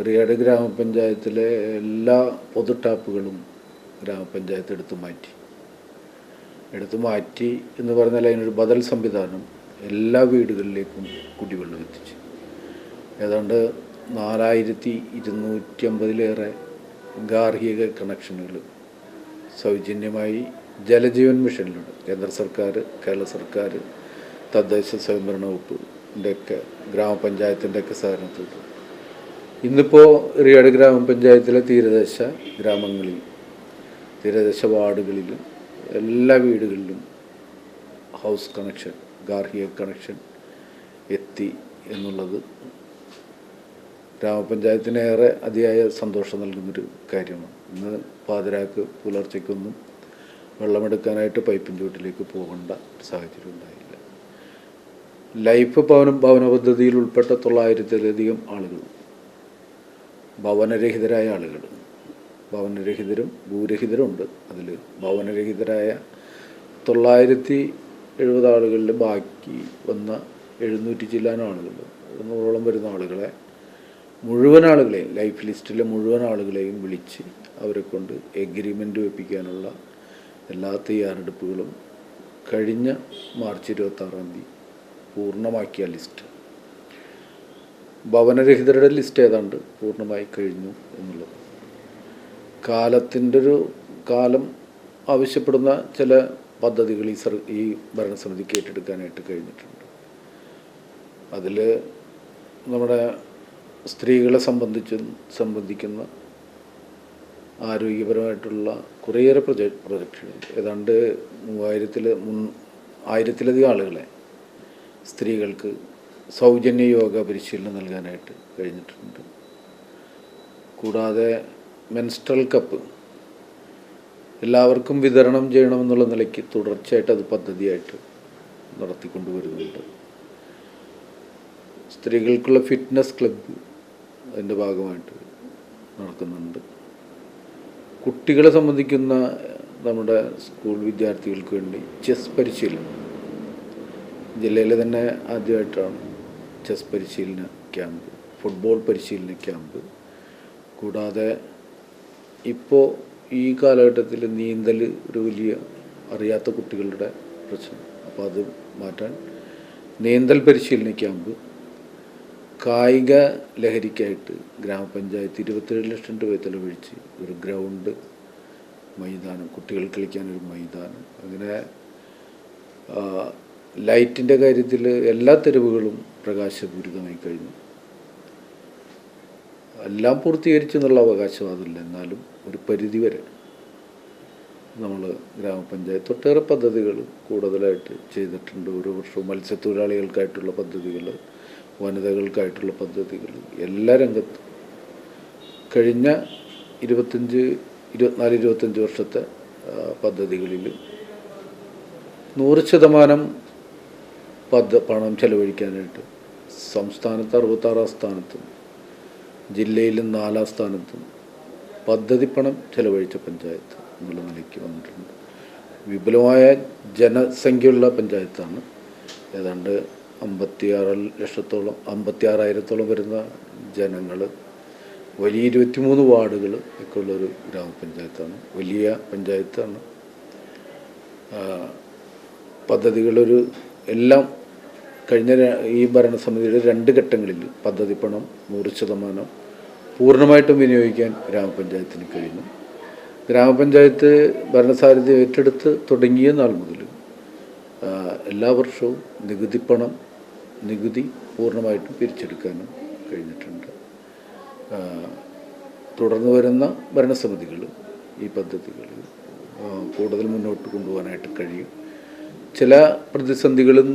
എറിയാട് ഗ്രാമപഞ്ചായത്തിലെ എല്ലാ പൊതു ടാപ്പുകളും ഗ്രാമപഞ്ചായത്ത് എടുത്തു മാറ്റി എന്ന് പറഞ്ഞാൽ അതിനൊരു ബദൽ സംവിധാനം എല്ലാ വീടുകളിലേക്കും കുടിവെള്ളം എത്തിച്ചു. ഏതാണ്ട് 4250-ലേറെ ഗാർഹിക കണക്ഷനുകൾ സൗജന്യമായി ജലജീവൻ മിഷനിലൂടെ കേന്ദ്ര സർക്കാർ, കേരള സർക്കാർ, തദ്ദേശ സ്വയംഭരണ വകുപ്പിൻ്റെയൊക്കെ, ഗ്രാമപഞ്ചായത്തിൻ്റെയൊക്കെ സഹകരണത്തോട് ഇന്നിപ്പോൾ എറിയാട് ഗ്രാമപഞ്ചായത്തിലെ തീരദേശ ഗ്രാമങ്ങളിൽ, തീരദേശ വാർഡുകളിലും എല്ലാ വീടുകളിലും ഹൗസ് കണക്ഷൻ, ഗാർഹിക കണക്ഷൻ എത്തി എന്നുള്ളത് ഗ്രാമപഞ്ചായത്തിനേറെ അതിയായ സന്തോഷം നൽകുന്നൊരു കാര്യമാണ്. ഇന്ന് പാതിരാക്ക് പുലർച്ചയ്ക്കൊന്നും വെള്ളമെടുക്കാനായിട്ട് പൈപ്പിൻ ചൂട്ടിലേക്ക് പോകേണ്ട സാഹചര്യം ഉണ്ടായില്ല. ലൈഫ് ഭവന പദ്ധതിയിൽ ഉൾപ്പെട്ട 900-ലധികം ആളുകൾ, ഭവനരഹിതരായ ആളുകൾ, ഭവനരഹിതരും ഭൂരഹിതരുമുണ്ട്. അതിൽ ഭവനരഹിതരായ 970 ആളുകളിൽ ബാക്കി വന്ന 700 ചില്ലാനം ആളുകൾ, 100ഓളം വരുന്ന ആളുകളെ, മുഴുവൻ ആളുകളെയും, ലൈഫ് ലിസ്റ്റിലെ മുഴുവൻ ആളുകളെയും വിളിച്ച് അവരെ കൊണ്ട് എഗ്രിമെൻ്റ് വെപ്പിക്കാനുള്ള എല്ലാ തയ്യാറെടുപ്പുകളും കഴിഞ്ഞ മാർച്ച് 26-ാം തീയതി പൂർണ്ണമാക്കിയ ലിസ്റ്റ്, ഭവനരഹിതരുടെ ലിസ്റ്റ് ഏതാണ്ട് പൂർണ്ണമായി കഴിഞ്ഞു എന്നുള്ളത്. കാലത്തിൻ്റെ ഒരു കാലം ആവശ്യപ്പെടുന്ന ചില പദ്ധതികൾ ഈ ഭരണസമിതിക്ക് ഏറ്റെടുക്കാനായിട്ട് കഴിഞ്ഞിട്ടുണ്ട്. അതിൽ നമ്മുടെ സ്ത്രീകളെ സംബന്ധിക്കുന്ന ആരോഗ്യപരമായിട്ടുള്ള കുറേയേറെ പ്രൊജക്റ്റുകൾ, ഏതാണ്ട് 1000-ലധികം ആളുകളെ സ്ത്രീകൾക്ക് സൗജന്യ യോഗ പരിശീലനം നൽകാനായിട്ട് കഴിഞ്ഞിട്ടുണ്ട്. കൂടാതെ മെൻസ്ട്രൽ കപ്പ് എല്ലാവർക്കും വിതരണം ചെയ്യണമെന്നുള്ള നിലയ്ക്ക് തുടർച്ചയായിട്ട് അത് പദ്ധതിയായിട്ട് നടത്തിക്കൊണ്ടുവരുന്നുണ്ട്. സ്ത്രീകൾക്കുള്ള ഫിറ്റ്നസ് ക്ലബ്ബ് അതിൻ്റെ ഭാഗമായിട്ട് നടക്കുന്നുണ്ട്. കുട്ടികളെ സംബന്ധിക്കുന്ന നമ്മുടെ സ്കൂൾ വിദ്യാർത്ഥികൾക്ക് വേണ്ടി ചെസ് പരിശീലനം, ജില്ലയിൽ തന്നെ ആദ്യമായിട്ടാണ് ചെസ് പരിശീലന ക്യാമ്പ്, ഫുട്ബോൾ പരിശീലന ക്യാമ്പ്. കൂടാതെ ഇപ്പോൾ ഈ കാലഘട്ടത്തിൽ നീന്തൽ ഒരു വലിയ അറിയാത്ത കുട്ടികളുടെ പ്രശ്നം, അപ്പോൾ അത് മാറ്റാൻ നീന്തൽ പരിശീലന ക്യാമ്പ്. കായിക ലഹരിക്കായിട്ട് ഗ്രാമപഞ്ചായത്ത് 27 ലക്ഷം രൂപ ചെലവഴിച്ച് ഒരു ഗ്രൗണ്ട്, മൈതാനം, കുട്ടികൾ കളിക്കാനൊരു മൈതാനം, അങ്ങനെ ലൈറ്റിൻ്റെ കാര്യത്തിൽ എല്ലാ തെരുവുകളും പ്രകാശപൂരിതമായി കഴിഞ്ഞു. എല്ലാം പൂർത്തീകരിച്ചെന്നുള്ള അവകാശവാദമില്ല, എന്നാലും ഒരു പരിധിവരെ നമ്മൾ ഗ്രാമപഞ്ചായത്ത് ഒട്ടേറെ പദ്ധതികൾ കൂടുതലായിട്ട് ചെയ്തിട്ടുണ്ട്. ഓരോ വർഷവും മത്സ്യത്തൊഴിലാളികൾക്കായിട്ടുള്ള പദ്ധതികൾ, വനിതകൾക്കായിട്ടുള്ള പദ്ധതികൾ, എല്ലാ രംഗത്തും കഴിഞ്ഞ 24-25 വർഷത്തെ പദ്ധതികളിൽ 100% പണം ചെലവഴിക്കാനായിട്ട് സംസ്ഥാനത്ത് 66-ാം സ്ഥാനത്തും ജില്ലയിൽ 4-ാം സ്ഥാനത്തും പദ്ധതി പണം ചെലവഴിച്ച പഞ്ചായത്ത് എന്നുള്ള നിലയ്ക്ക് വന്നിട്ടുണ്ട്. വിപുലമായ ജനസംഖ്യയുള്ള പഞ്ചായത്താണ്. ഏതാണ്ട് 56,000-ഓളം വരുന്ന ജനങ്ങൾ, വലിയ 23 വാർഡുകൾ ഒക്കെ ഉള്ളൊരു ഗ്രാമപഞ്ചായത്താണ്, വലിയ പഞ്ചായത്താണ്. പദ്ധതികളൊരു എല്ലാം കഴിഞ്ഞ ഈ ഭരണസമിതിയുടെ 2 ഘട്ടങ്ങളിൽ പദ്ധതി പണം 100% പൂർണ്ണമായിട്ടും വിനിയോഗിക്കാൻ ഗ്രാമപഞ്ചായത്തിന് കഴിഞ്ഞു. ഗ്രാമപഞ്ചായത്ത് ഭരണസാരഥ്യം ഏറ്റെടുത്ത് തുടങ്ങിയ നാൾ മുതൽ എല്ലാ വർഷവും നികുതി പൂർണ്ണമായിട്ടും പിരിച്ചെടുക്കാനും കഴിഞ്ഞിട്ടുണ്ട്. തുടർന്ന് വരുന്ന ഭരണസമിതികൾ ഈ പദ്ധതികൾ കൂടുതൽ മുന്നോട്ട് കൊണ്ടുപോകാനായിട്ട് കഴിയും. ചില പ്രതിസന്ധികളും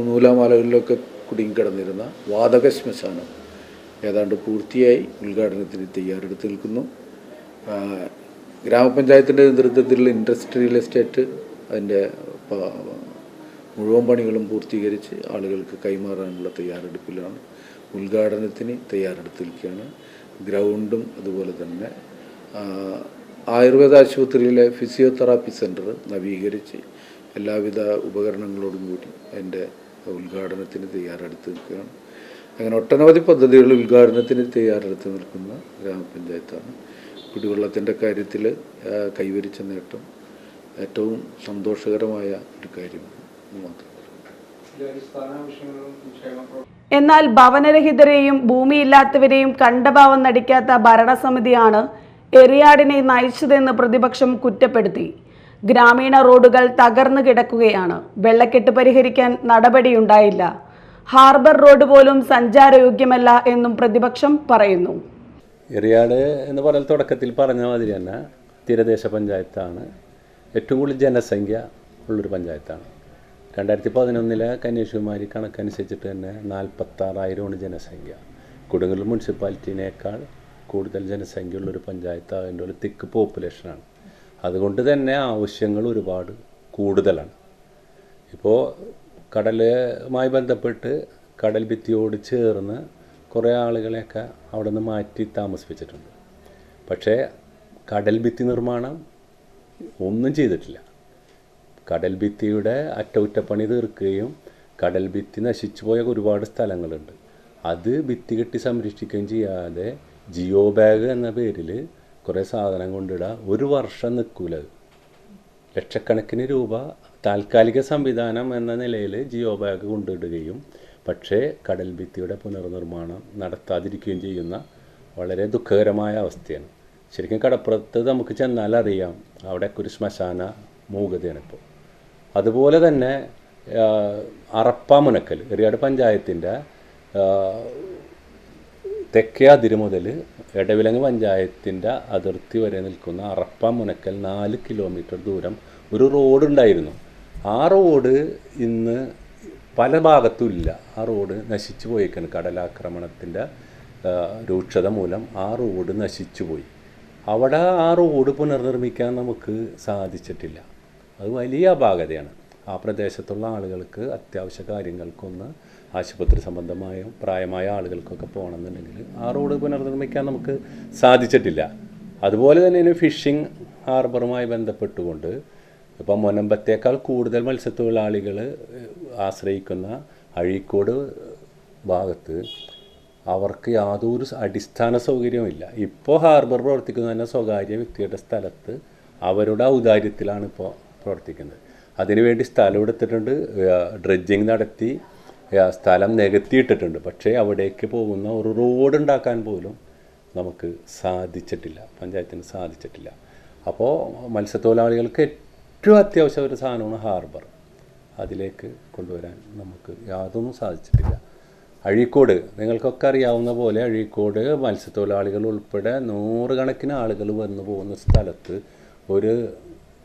നൂലാമാലകളിലൊക്കെ കുടുങ്ങിക്കിടന്നിരുന്ന വാതക ശ്മശാനം ഏതാണ്ട് പൂർത്തിയായി ഉദ്ഘാടനത്തിന് തയ്യാറെടുത്ത് നിൽക്കുന്നു. ഗ്രാമപഞ്ചായത്തിൻ്റെ നേതൃത്വത്തിലുള്ള ഇൻഡസ്ട്രിയൽ എസ്റ്റേറ്റ് അതിൻ്റെ മുഴുവൻ പണികളും പൂർത്തീകരിച്ച് ആളുകൾക്ക് കൈമാറാനുള്ള തയ്യാറെടുപ്പിലാണ്. ഉദ്ഘാടനത്തിന് തയ്യാറെടുത്ത് നിൽക്കുകയാണ്. ഗ്രൗണ്ടും അതുപോലെ തന്നെ ആയുർവേദ ആശുപത്രിയിലെ ഫിസിയോതെറാപ്പി സെൻറ്റർ നവീകരിച്ച് എല്ലാവിധ ഉപകരണങ്ങളോടും കൂടി അതിൻ്റെ ഉദ്ഘാടനത്തിന് തയ്യാറെടുത്ത് നിൽക്കുകയാണ്. അങ്ങനെ ഒട്ടനവധി പദ്ധതികൾ ഉദ്ഘാടനത്തിന് തയ്യാറെടുത്ത് നിൽക്കുന്ന ഗ്രാമപഞ്ചായത്താണ്. കുടിവെള്ളത്തിൻ്റെ കാര്യത്തിൽ കൈവരിച്ച നേട്ടം ഏറ്റവും സന്തോഷകരമായ ഒരു കാര്യമാണ് മാത്രം. എന്നാൽ ഭവനരഹിതരെയും ഭൂമിയില്ലാത്തവരെയും കണ്ടഭാവം നടിക്കാത്ത ഭരണസമിതിയാണ് എറിയാടിനെ നയിച്ചതെന്ന് പ്രതിപക്ഷം കുറ്റപ്പെടുത്തി. ഗ്രാമീണ റോഡുകൾ തകർന്നു കിടക്കുകയാണ്. വെള്ളക്കെട്ട് പരിഹരിക്കാൻ നടപടിയുണ്ടായില്ല. ഹാർബർ റോഡ് പോലും സഞ്ചാരയോഗ്യമല്ല എന്നും പ്രതിപക്ഷം പറയുന്നു. എറിയാട് എന്ന് പറയുന്ന തുടക്കത്തിൽ പറഞ്ഞ മാതിരി തന്നെ തീരദേശ പഞ്ചായത്താണ്. ഏറ്റവും കൂടുതൽ ജനസംഖ്യ ഉള്ളൊരു പഞ്ചായത്താണ്. 2011 കന്യാകുമാരി കണക്കനുസരിച്ചിട്ട് തന്നെ 46,000 ജനസംഖ്യ. കൊടുങ്ങല്ലൂർ മുനിസിപ്പാലിറ്റിനേക്കാൾ കൂടുതൽ ജനസംഖ്യയുള്ളൊരു പഞ്ചായത്ത്, അതിൻ്റെ ഒരു തിക്ക് പോപ്പുലേഷനാണ്. അതുകൊണ്ട് തന്നെ ആവശ്യങ്ങൾ ഒരുപാട് കൂടുതലാണ്. ഇപ്പോൾ കടലുമായി ബന്ധപ്പെട്ട് കടൽ ഭിത്തിയോട് ചേർന്ന് കുറേ ആളുകളെയൊക്കെ അവിടെ നിന്ന് മാറ്റി താമസിപ്പിച്ചിട്ടുണ്ട്. പക്ഷേ കടൽ ഭിത്തി നിർമ്മാണം ഒന്നും ചെയ്തിട്ടില്ല. കടൽ ഭിത്തിയുടെ അറ്റകുറ്റപ്പണി തീർക്കുകയും കടൽ ഭിത്തി നശിച്ചു പോയ ഒരുപാട് സ്ഥലങ്ങളുണ്ട്. അത് ഭിത്തി കെട്ടി സംരക്ഷിക്കുകയും ചെയ്യാതെ ജിയോ ബാഗ് എന്ന പേരിൽ കുറേ സാധനം കൊണ്ടിടുക. ഒരു വർഷം നിൽക്കൂല. ലക്ഷക്കണക്കിന് രൂപ താൽക്കാലിക സംവിധാനം എന്ന നിലയിൽ ജിയോ ബാഗ് കൊണ്ടിടുകയും പക്ഷേ കടൽ ഭിത്തിയുടെ പുനർനിർമ്മാണം നടത്താതിരിക്കുകയും ചെയ്യുന്ന വളരെ ദുഃഖകരമായ അവസ്ഥയാണ്. ശരിക്കും കടപ്പുറത്ത് നമുക്ക് ചെന്നാൽ അറിയാം, അവിടെ ഒരു ശ്മശാന മൂകതയാണിപ്പോൾ. അതുപോലെ തന്നെ അറപ്പാമുനക്കൽ എറിയാട് പഞ്ചായത്തിൻ്റെ തെക്കേ അതിര് മുതൽ എടവിലങ്ങ് പഞ്ചായത്തിൻ്റെ അതിർത്തി വരെ നിൽക്കുന്ന അറപ്പാമുനക്കൽ 4 കിലോമീറ്റർ ദൂരം ഒരു റോഡുണ്ടായിരുന്നു. ആ റോഡ് ഇന്ന് പല ഭാഗത്തും ഇല്ല. ആ റോഡ് നശിച്ചു പോയിക്കാണ്. കടലാക്രമണത്തിൻ്റെ രൂക്ഷത മൂലം ആ റോഡ് നശിച്ചു പോയി. അവിടെ ആ റോഡ് പുനർനിർമ്മിക്കാൻ നമുക്ക് സാധിച്ചിട്ടില്ല. അത് വലിയ അപാകതയാണ്. ആ പ്രദേശത്തുള്ള ആളുകൾക്ക് അത്യാവശ്യ കാര്യങ്ങൾക്കൊന്ന് ആശുപത്രി സംബന്ധമായും പ്രായമായ ആളുകൾക്കൊക്കെ പോകണമെന്നുണ്ടെങ്കിൽ ആ റോഡ് പുനർനിർമ്മിക്കാൻ നമുക്ക് സാധിച്ചിട്ടില്ല. അതുപോലെ തന്നെ ഫിഷിംഗ് ഹാർബറുമായി ബന്ധപ്പെട്ടുകൊണ്ട് ഇപ്പം മുനമ്പത്തേക്കാൾ കൂടുതൽ മത്സ്യത്തൊഴിലാളികൾ ആശ്രയിക്കുന്ന അഴീക്കോട് ഭാഗത്ത് അവർക്ക് യാതൊരു അടിസ്ഥാന സൗകര്യവുമില്ല. ഇപ്പോൾ ഹാർബർ പ്രവർത്തിക്കുന്ന തന്നെ സ്വകാര്യ വ്യക്തിയുടെ സ്ഥലത്ത് അവരുടെ ഔദാര്യത്തിലാണ് ഇപ്പോൾ പ്രവർത്തിക്കുന്നത്. അതിനുവേണ്ടി സ്ഥലം എടുത്തിട്ടുണ്ട്, ഡ്രഡ്ജിങ് നടത്തി സ്ഥലം നികത്തിയിട്ടിട്ടുണ്ട്. പക്ഷേ അവിടേക്ക് പോകുന്ന ഒരു റോഡ് ഉണ്ടാക്കാൻ പോലും നമുക്ക് സാധിച്ചിട്ടില്ല, പഞ്ചായത്തിന് സാധിച്ചിട്ടില്ല. അപ്പോൾ മത്സ്യത്തൊഴിലാളികൾക്ക് ഏറ്റവും അത്യാവശ്യം ഒരു സാധനമാണ് ഹാർബർ. അതിലേക്ക് കൊണ്ടുവരാൻ നമുക്ക് യാതൊന്നും സാധിച്ചിട്ടില്ല. അഴീക്കോട് നിങ്ങൾക്കൊക്കെ അറിയാവുന്ന പോലെ അഴീക്കോട് മത്സ്യത്തൊഴിലാളികൾ ഉൾപ്പെടെ 100 കണക്കിന് ആളുകൾ വന്നു പോകുന്ന സ്ഥലത്ത് ഒരു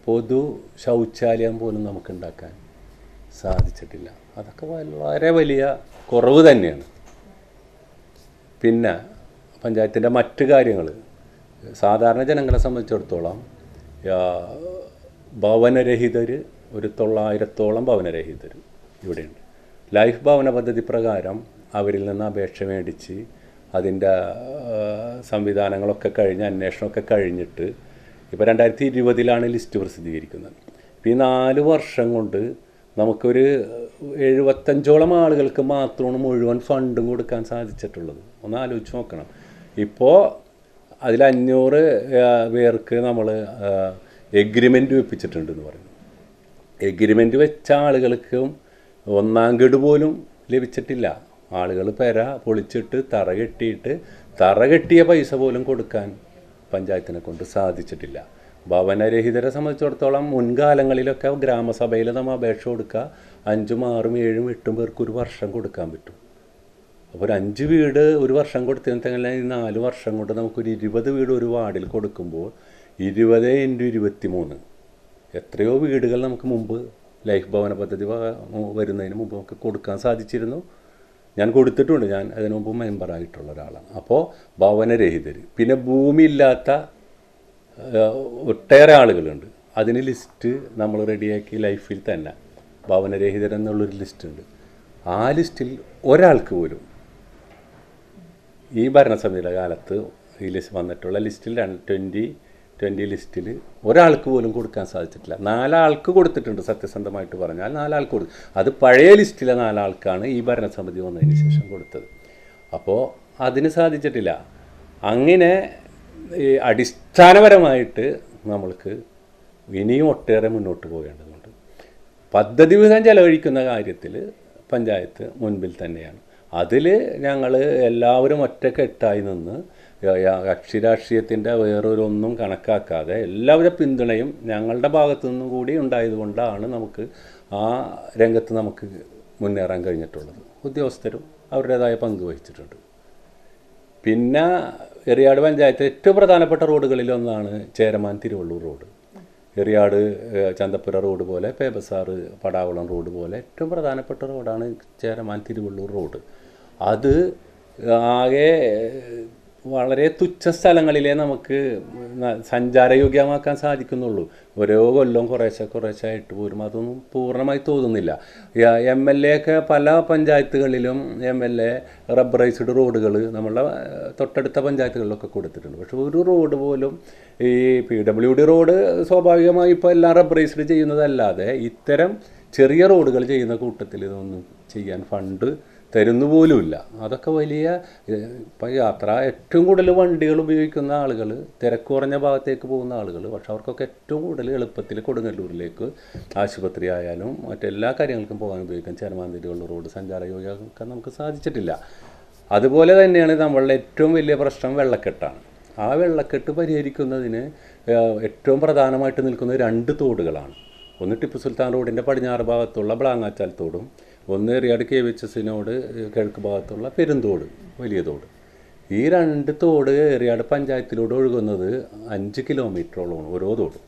പൊതു ശൗചാലയം പോലും നമുക്ക് ഉണ്ടാക്കാൻ സാധിച്ചിട്ടില്ല. അതൊക്കെ വളരെ വലിയ കുറവ് തന്നെയാണ്. പിന്നെ പഞ്ചായത്തിൻ്റെ മറ്റ് കാര്യങ്ങൾ സാധാരണ ജനങ്ങളെ സംബന്ധിച്ചിടത്തോളം ഭവനരഹിതർ ഒരു 900ഓളം ഭവനരഹിതർ ഇവിടെയുണ്ട്. ലൈഫ് ഭവന പദ്ധതി പ്രകാരം അവരിൽ നിന്ന് അപേക്ഷ മേടിച്ച് അതിൻ്റെ സംവിധാനങ്ങളൊക്കെ കഴിഞ്ഞ് അന്വേഷണമൊക്കെ കഴിഞ്ഞിട്ട് ഇപ്പോൾ 2020 ലിസ്റ്റ് പ്രസിദ്ധീകരിക്കുന്നത്. ഇപ്പോൾ ഈ 4 വർഷം കൊണ്ട് നമുക്കൊരു 75ഓളം ആളുകൾക്ക് മാത്രമാണ് മുഴുവൻ ഫണ്ടും കൊടുക്കാൻ സാധിച്ചിട്ടുള്ളത്. ഒന്ന് ആലോചിച്ച് നോക്കണം. ഇപ്പോൾ അതിൽ 500 പേർക്ക് നമ്മൾ എഗ്രിമെൻറ്റ് വെപ്പിച്ചിട്ടുണ്ടെന്ന് പറയുന്നു. എഗ്രിമെൻറ്റ് വെച്ച ആളുകൾക്കും 1-ാം ഗഡു പോലും ലഭിച്ചിട്ടില്ല. ആളുകൾ പെര പൊളിച്ചിട്ട് തറ കെട്ടിയ പൈസ പോലും കൊടുക്കാൻ പഞ്ചായത്തിനെ കൊണ്ട് സാധിച്ചിട്ടില്ല. ഭവനരഹിതരെ സംബന്ധിച്ചിടത്തോളം മുൻകാലങ്ങളിലൊക്കെ ഗ്രാമസഭയിൽ നമ്മൾ അപേക്ഷ കൊടുക്കുക 5, 6, 7, 8 പേർക്ക് ഒരു വർഷം കൊടുക്കാൻ പറ്റും. അപ്പോൾ ഒരു 5 വീട് ഒരു വർഷം കൊടുത്തിരുന്നെങ്കിൽ 4 വർഷം കൊണ്ട് നമുക്കൊരു 20 വീട് ഒരു വാർഡിൽ കൊടുക്കുമ്പോൾ 20 × 23 എത്രയോ വീടുകൾ നമുക്ക് മുമ്പ് ലൈഫ് ഭവന പദ്ധതി വരുന്നതിന് മുമ്പ് നമുക്ക് കൊടുക്കാൻ സാധിച്ചിരുന്നു. ഞാൻ കൊടുത്തിട്ടുണ്ട്. ഞാൻ അതിനു മുമ്പ് മെമ്പറായിട്ടുള്ള ഒരാളാണ്. അപ്പോൾ ഭവനരഹിതർ, പിന്നെ ഭൂമിയില്ലാത്ത ഒട്ടേറെ ആളുകളുണ്ട്. അതിന് ലിസ്റ്റ് നമ്മൾ റെഡിയാക്കി ലൈഫിൽ തന്നെ ഭവനരഹിതരെന്നുള്ളൊരു ലിസ്റ്റുണ്ട്. ആ ലിസ്റ്റിൽ ഒരാൾക്ക് പോലും ഈ ഭരണസമിതിയുടെ കാലത്ത് ഈ ലിസ്റ്റ് വന്നിട്ടുള്ള ലിസ്റ്റിൽ 2020 ലിസ്റ്റിൽ ഒരാൾക്ക് പോലും കൊടുക്കാൻ സാധിച്ചിട്ടില്ല. 4 ആൾക്ക് കൊടുത്തിട്ടുണ്ട്. സത്യസന്ധമായിട്ട് പറഞ്ഞാൽ 4 ആൾക്ക് കൊടുത്തു. അത് പഴയ ലിസ്റ്റിലെ 4 ആൾക്കാണ് ഈ ഭരണസമിതി വന്നതിന് ശേഷം കൊടുത്തത്. അപ്പോൾ അതിന് സാധിച്ചിട്ടില്ല. അങ്ങനെ ഈ അടിസ്ഥാനപരമായിട്ട് നമ്മൾക്ക് ഇനിയും ഒട്ടേറെ മുന്നോട്ട് പോകേണ്ടതുണ്ട്. പദ്ധതി വിഹിതം ചെലവഴിക്കുന്ന കാര്യത്തിൽ പഞ്ചായത്ത് മുൻപിൽ തന്നെയാണ്. അതിൽ ഞങ്ങൾ എല്ലാവരും ഒറ്റക്കെട്ടായി നിന്ന് കക്ഷി രാഷ്ട്രീയത്തിൻ്റെ വേറൊരൊന്നും കണക്കാക്കാതെ എല്ലാവരുടെ പിന്തുണയും ഞങ്ങളുടെ ഭാഗത്തു നിന്നും കൂടി ഉണ്ടായതുകൊണ്ടാണ് നമുക്ക് ആ രംഗത്ത് നമുക്ക് മുന്നേറാൻ കഴിഞ്ഞിട്ടുള്ളത്. ഉദ്യോഗസ്ഥരും അവരുടേതായ പങ്ക് വഹിച്ചിട്ടുണ്ട്. പിന്നെ എറിയാട് പഞ്ചായത്ത് ഏറ്റവും പ്രധാനപ്പെട്ട റോഡുകളിലൊന്നാണ് ചേരമാൻ തിരുവള്ളൂർ റോഡ്. എറിയാട് ചന്തപ്പുര റോഡ് പോലെ, പേബസാറ് പടാകുളം റോഡ് പോലെ ഏറ്റവും പ്രധാനപ്പെട്ട റോഡാണ് ചേരമാൻ തിരുവള്ളൂർ റോഡ്. അത് ആകെ വളരെ തുച്ഛ സ്ഥലങ്ങളിലേ നമുക്ക് സഞ്ചാരയോഗ്യമാക്കാൻ സാധിക്കുന്നുള്ളൂ. ഓരോ കൊല്ലം കുറേശ്ശായിട്ട് പോരും. അതൊന്നും പൂർണ്ണമായി തോന്നുന്നില്ല. MLA ഒക്കെ പല പഞ്ചായത്തുകളിലും MLA റബ്ബറൈസ്ഡ് റോഡുകൾ നമ്മളുടെ തൊട്ടടുത്ത പഞ്ചായത്തുകളിലൊക്കെ കൊടുത്തിട്ടുണ്ട്. പക്ഷെ ഒരു റോഡ് പോലും ഈ PWD റോഡ് സ്വാഭാവികമായി ഇപ്പോൾ എല്ലാം റബ്ബറൈസ്ഡ് ചെയ്യുന്നതല്ലാതെ ഇത്തരം ചെറിയ റോഡുകൾ ചെയ്യുന്ന കൂട്ടത്തിൽ ഇതൊന്നും ചെയ്യാൻ ഫണ്ട് തരുന്നു പോലുമില്ല. അതൊക്കെ വലിയ ഇപ്പം യാത്ര ഏറ്റവും കൂടുതൽ വണ്ടികൾ ഉപയോഗിക്കുന്ന ആളുകൾ, തിരക്ക് കുറഞ്ഞ ഭാഗത്തേക്ക് പോകുന്ന ആളുകൾ. പക്ഷെ അവർക്കൊക്കെ ഏറ്റവും കൂടുതൽ എളുപ്പത്തിൽ കൊടുങ്ങല്ലൂരിലേക്ക് ആശുപത്രി ആയാലും മറ്റെല്ലാ കാര്യങ്ങൾക്കും പോകാൻ ഉപയോഗിക്കാൻ ചേരമാൻ തിരുവള്ളൂർ റോഡ് സഞ്ചാരയോഗ്യമാക്കാൻ നമുക്ക് സാധിച്ചിട്ടില്ല. അതുപോലെ തന്നെയാണ് നമ്മളുടെ ഏറ്റവും വലിയ പ്രശ്നം വെള്ളക്കെട്ടാണ്. ആ വെള്ളക്കെട്ട് പരിഹരിക്കുന്നതിന് ഏറ്റവും പ്രധാനമായിട്ട് നിൽക്കുന്നത് 2 തോടുകളാണ്. ഒന്ന് ടിപ്പു സുൽത്താൻ റോഡിൻ്റെ പടിഞ്ഞാറ് ഭാഗത്തുള്ള ബ്ലാങ്ങാച്ചാൽ തോടും, ഒന്ന് എറിയാട് KVHSനോട് കിഴക്ക് ഭാഗത്തുള്ള പെരുന്തോട്, വലിയ തോട്. ഈ 2 തോട് എറിയാട് പഞ്ചായത്തിലൂടെ ഒഴുകുന്നത് 5 കിലോമീറ്ററോളമാണ് ഓരോ തോട്.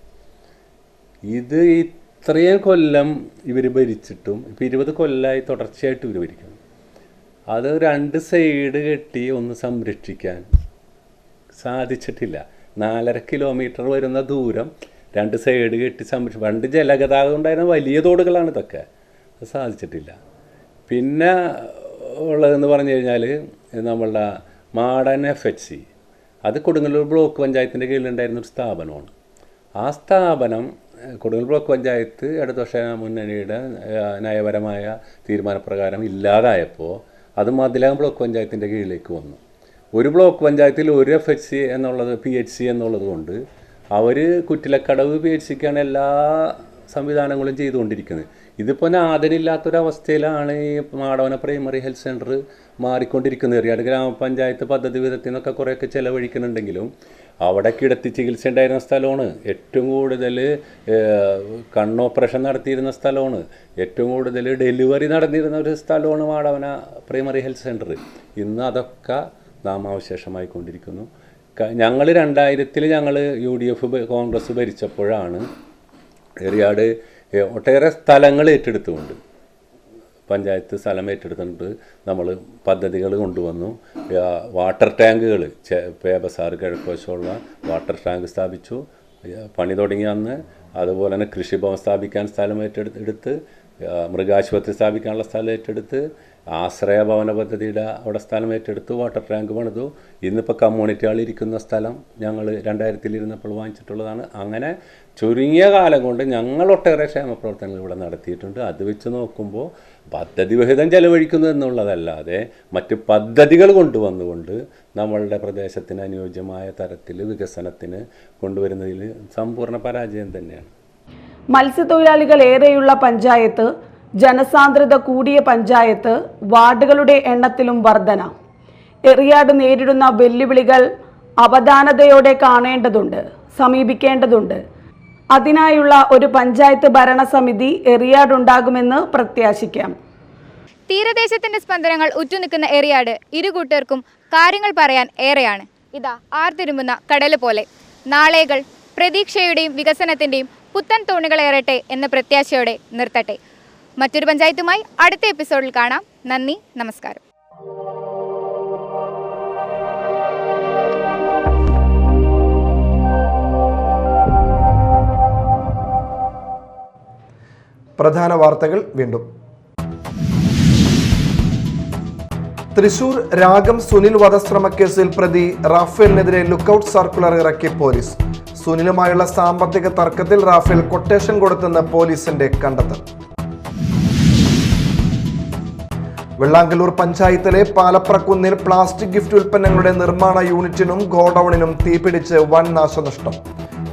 ഇത് ഇത്രയും കൊല്ലം ഇവർ ഭരിച്ചിട്ടും ഇപ്പോൾ 20 കൊല്ലമായി തുടർച്ചയായിട്ട് ഇവർ ഭരിക്കുന്നു. അത് 2 സൈഡ് കെട്ടി ഒന്ന് സംരക്ഷിക്കാൻ സാധിച്ചിട്ടില്ല. 4.5 കിലോമീറ്റർ വരുന്ന ദൂരം 2 സൈഡ് കെട്ടി പണ്ട് ജലഗതാഗതം ഉണ്ടായിരുന്ന വലിയ തോടുകളാണ് ഇതൊക്കെ. അത് സാധിച്ചിട്ടില്ല. പിന്നെ ഉള്ളതെന്ന് പറഞ്ഞു കഴിഞ്ഞാൽ നമ്മളുടെ മാടൻ FHC, അത് കൊടുങ്ങല്ലൂർ ബ്ലോക്ക് പഞ്ചായത്തിൻ്റെ കീഴിലുണ്ടായിരുന്നൊരു സ്ഥാപനമാണ്. ആ സ്ഥാപനം കൊടുങ്ങല്ലൂർ ബ്ലോക്ക് പഞ്ചായത്ത് ഇടതുപക്ഷ മുന്നണിയുടെ നയപരമായ തീരുമാനപ്രകാരം ഇല്ലാതായപ്പോൾ അത് മതിലകം ബ്ലോക്ക് പഞ്ചായത്തിൻ്റെ കീഴിലേക്ക് വന്നു. ഒരു ബ്ലോക്ക് പഞ്ചായത്തിൽ ഒരു FHC എന്നുള്ളത് PHC എന്നുള്ളത് കൊണ്ട് അവർ കുറ്റിലക്കടവ് PHCക്കാണ് എല്ലാ സംവിധാനങ്ങളും ചെയ്തുകൊണ്ടിരിക്കുന്നത്. ഇതിപ്പോൾ നാഥനില്ലാത്തൊരവസ്ഥയിലാണ് ഈ മാടവന പ്രൈമറി ഹെൽത്ത് സെൻറ്റർ മാറിക്കൊണ്ടിരിക്കുന്നത്. എറിയാട് ഗ്രാമപഞ്ചായത്ത് പദ്ധതി വിധത്തിൽ നിന്നൊക്കെ കുറേയൊക്കെ ചിലവഴിക്കുന്നുണ്ടെങ്കിലും അവിടെ കിടത്തി ചികിത്സ ഉണ്ടായിരുന്ന സ്ഥലമാണ്. ഏറ്റവും കൂടുതൽ കണ്ണോപ്പറേഷൻ നടത്തിയിരുന്ന സ്ഥലമാണ്. ഏറ്റവും കൂടുതൽ ഡെലിവറി നടന്നിരുന്ന ഒരു സ്ഥലമാണ് മാടവന പ്രൈമറി ഹെൽത്ത് സെൻറ്റർ. ഇന്ന് അതൊക്കെ നാമാവശേഷമായിക്കൊണ്ടിരിക്കുന്നു. ഞങ്ങൾ 2000 ഞങ്ങൾ UDF കോൺഗ്രസ് ഭരിച്ചപ്പോഴാണ് എറിയാട് ഒട്ടേറെ സ്ഥലങ്ങൾ ഏറ്റെടുത്തുകൊണ്ട് പഞ്ചായത്ത് സ്ഥലം ഏറ്റെടുത്തുകൊണ്ട് നമ്മൾ പദ്ധതികൾ കൊണ്ടുവന്നു. വാട്ടർ ടാങ്കുകൾ പേബസാറ് കിഴക്കുവശമുള്ള വാട്ടർ ടാങ്ക് സ്ഥാപിച്ചു. പണി തുടങ്ങി അന്ന്. അതുപോലെ തന്നെ കൃഷിഭവൻ സ്ഥാപിക്കാൻ സ്ഥലം ഏറ്റെടുത്ത്, മൃഗാശുപത്രി സ്ഥാപിക്കാനുള്ള സ്ഥലം ഏറ്റെടുത്ത്, ആശ്രയ ഭവന പദ്ധതിയുടെ അവിടെ സ്ഥലം ഏറ്റെടുത്തു, വാട്ടർ ടാങ്ക് പണിതു. ഇന്നിപ്പോൾ കമ്മ്യൂണിറ്റി ഹാളിരിക്കുന്ന സ്ഥലം ഞങ്ങൾ 2000 ഇരുന്നപ്പോൾ വാങ്ങിച്ചിട്ടുള്ളതാണ്. അങ്ങനെ ചുരുങ്ങിയ കാലം കൊണ്ട് ഞങ്ങൾ ഒട്ടേറെ ക്ഷേമപ്രവർത്തനങ്ങൾ ഇവിടെ നടത്തിയിട്ടുണ്ട്. അത് വെച്ച് നോക്കുമ്പോൾ പദ്ധതി വിഹിതം ചെലവഴിക്കുന്നു എന്നുള്ളതല്ലാതെ മറ്റ് പദ്ധതികൾ കൊണ്ടുവന്നുകൊണ്ട് നമ്മളുടെ പ്രദേശത്തിന് അനുയോജ്യമായ തരത്തിൽ വികസനത്തിന് കൊണ്ടുവരുന്നതിൽ സമ്പൂർണ്ണ പരാജയം തന്നെയാണ്. മത്സ്യത്തൊഴിലാളികൾ ഏറെയുള്ള പഞ്ചായത്ത്, ജനസാന്ദ്രത കൂടിയ പഞ്ചായത്ത്, വാർഡുകളുടെ എണ്ണത്തിലും വർധന. എറിയാട് നേരിടുന്ന വെല്ലുവിളികൾ അവധാനതയോടെ കാണേണ്ടതുണ്ട്, സമീപിക്കേണ്ടതുണ്ട്. അതിനായുള്ള ഒരു പഞ്ചായത്ത് ഭരണസമിതി എറിയാടുണ്ടാകുമെന്ന് പ്രത്യാശിക്കാം. തീരദേശത്തിന്റെ സ്പന്ദനങ്ങൾ ഉറ്റുനിൽക്കുന്ന എറിയാട് ഇരു കൂട്ടർക്കും കാര്യങ്ങൾ പറയാൻ ഏറെയാണ്. ഇതാ ആർത്തിരുമ്പുന്ന കടല് പോലെ. നാളെകൾ പ്രതീക്ഷയുടെയും വികസനത്തിന്റെയും പുത്തൻ തോണികളേറട്ടെ എന്ന പ്രത്യാശയോടെ നിർത്തട്ടെ. മറ്റൊരു പഞ്ചായത്തുമായി അടുത്ത എപ്പിസോഡിൽ കാണാം. നന്ദി, നമസ്കാരം. പ്രധാന വാർത്തകൾ വീണ്ടും. തൃശൂർ രാഗം സുനിൽ വധശ്രമ കേസിൽ പ്രതി റാഫേലിനെതിരെ ലുക്കൌട്ട് സർക്കുലർ ഇറക്കി പോലീസ്. സുനിലുമായുള്ള സാമ്പത്തിക തർക്കത്തിൽ റാഫേൽ കൊട്ടേഷൻ കൊടുത്തെന്ന് പോലീസിന്റെ കണ്ടെത്തൽ. വെള്ളാങ്കല്ലൂർ പഞ്ചായത്തിലെ പാലപ്രക്കുന്നിൽ പ്ലാസ്റ്റിക് ഗിഫ്റ്റ് ഉൽപ്പന്നങ്ങളുടെ നിർമ്മാണ യൂണിറ്റിനും ഗോഡൌണിനും തീപിടിച്ച് വൻ നാശനഷ്ടം.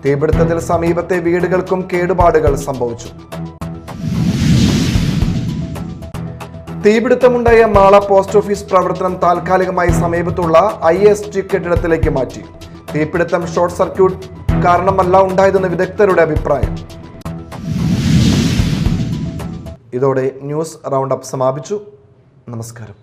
തീപിടുത്തത്തിൽ സമീപത്തെ വീടുകൾക്കും കേടുപാടുകൾ സംഭവിച്ചു. തീപിടുത്തമുണ്ടായ മാള പോസ്റ്റ് ഓഫീസ് പ്രവർത്തനം താൽക്കാലികമായി സമീപത്തുള്ള IST കെട്ടിടത്തിലേക്ക് മാറ്റി. തീപിടുത്തം ഷോർട്ട് സർക്യൂട്ട് കാരണമല്ല ഉണ്ടായതെന്ന് വിദഗ്ധരുടെ അഭിപ്രായം. ഇതോടെ ന്യൂസ് റൗണ്ട് അപ്പ് സമാപിച്ചു. നമസ്കാരം.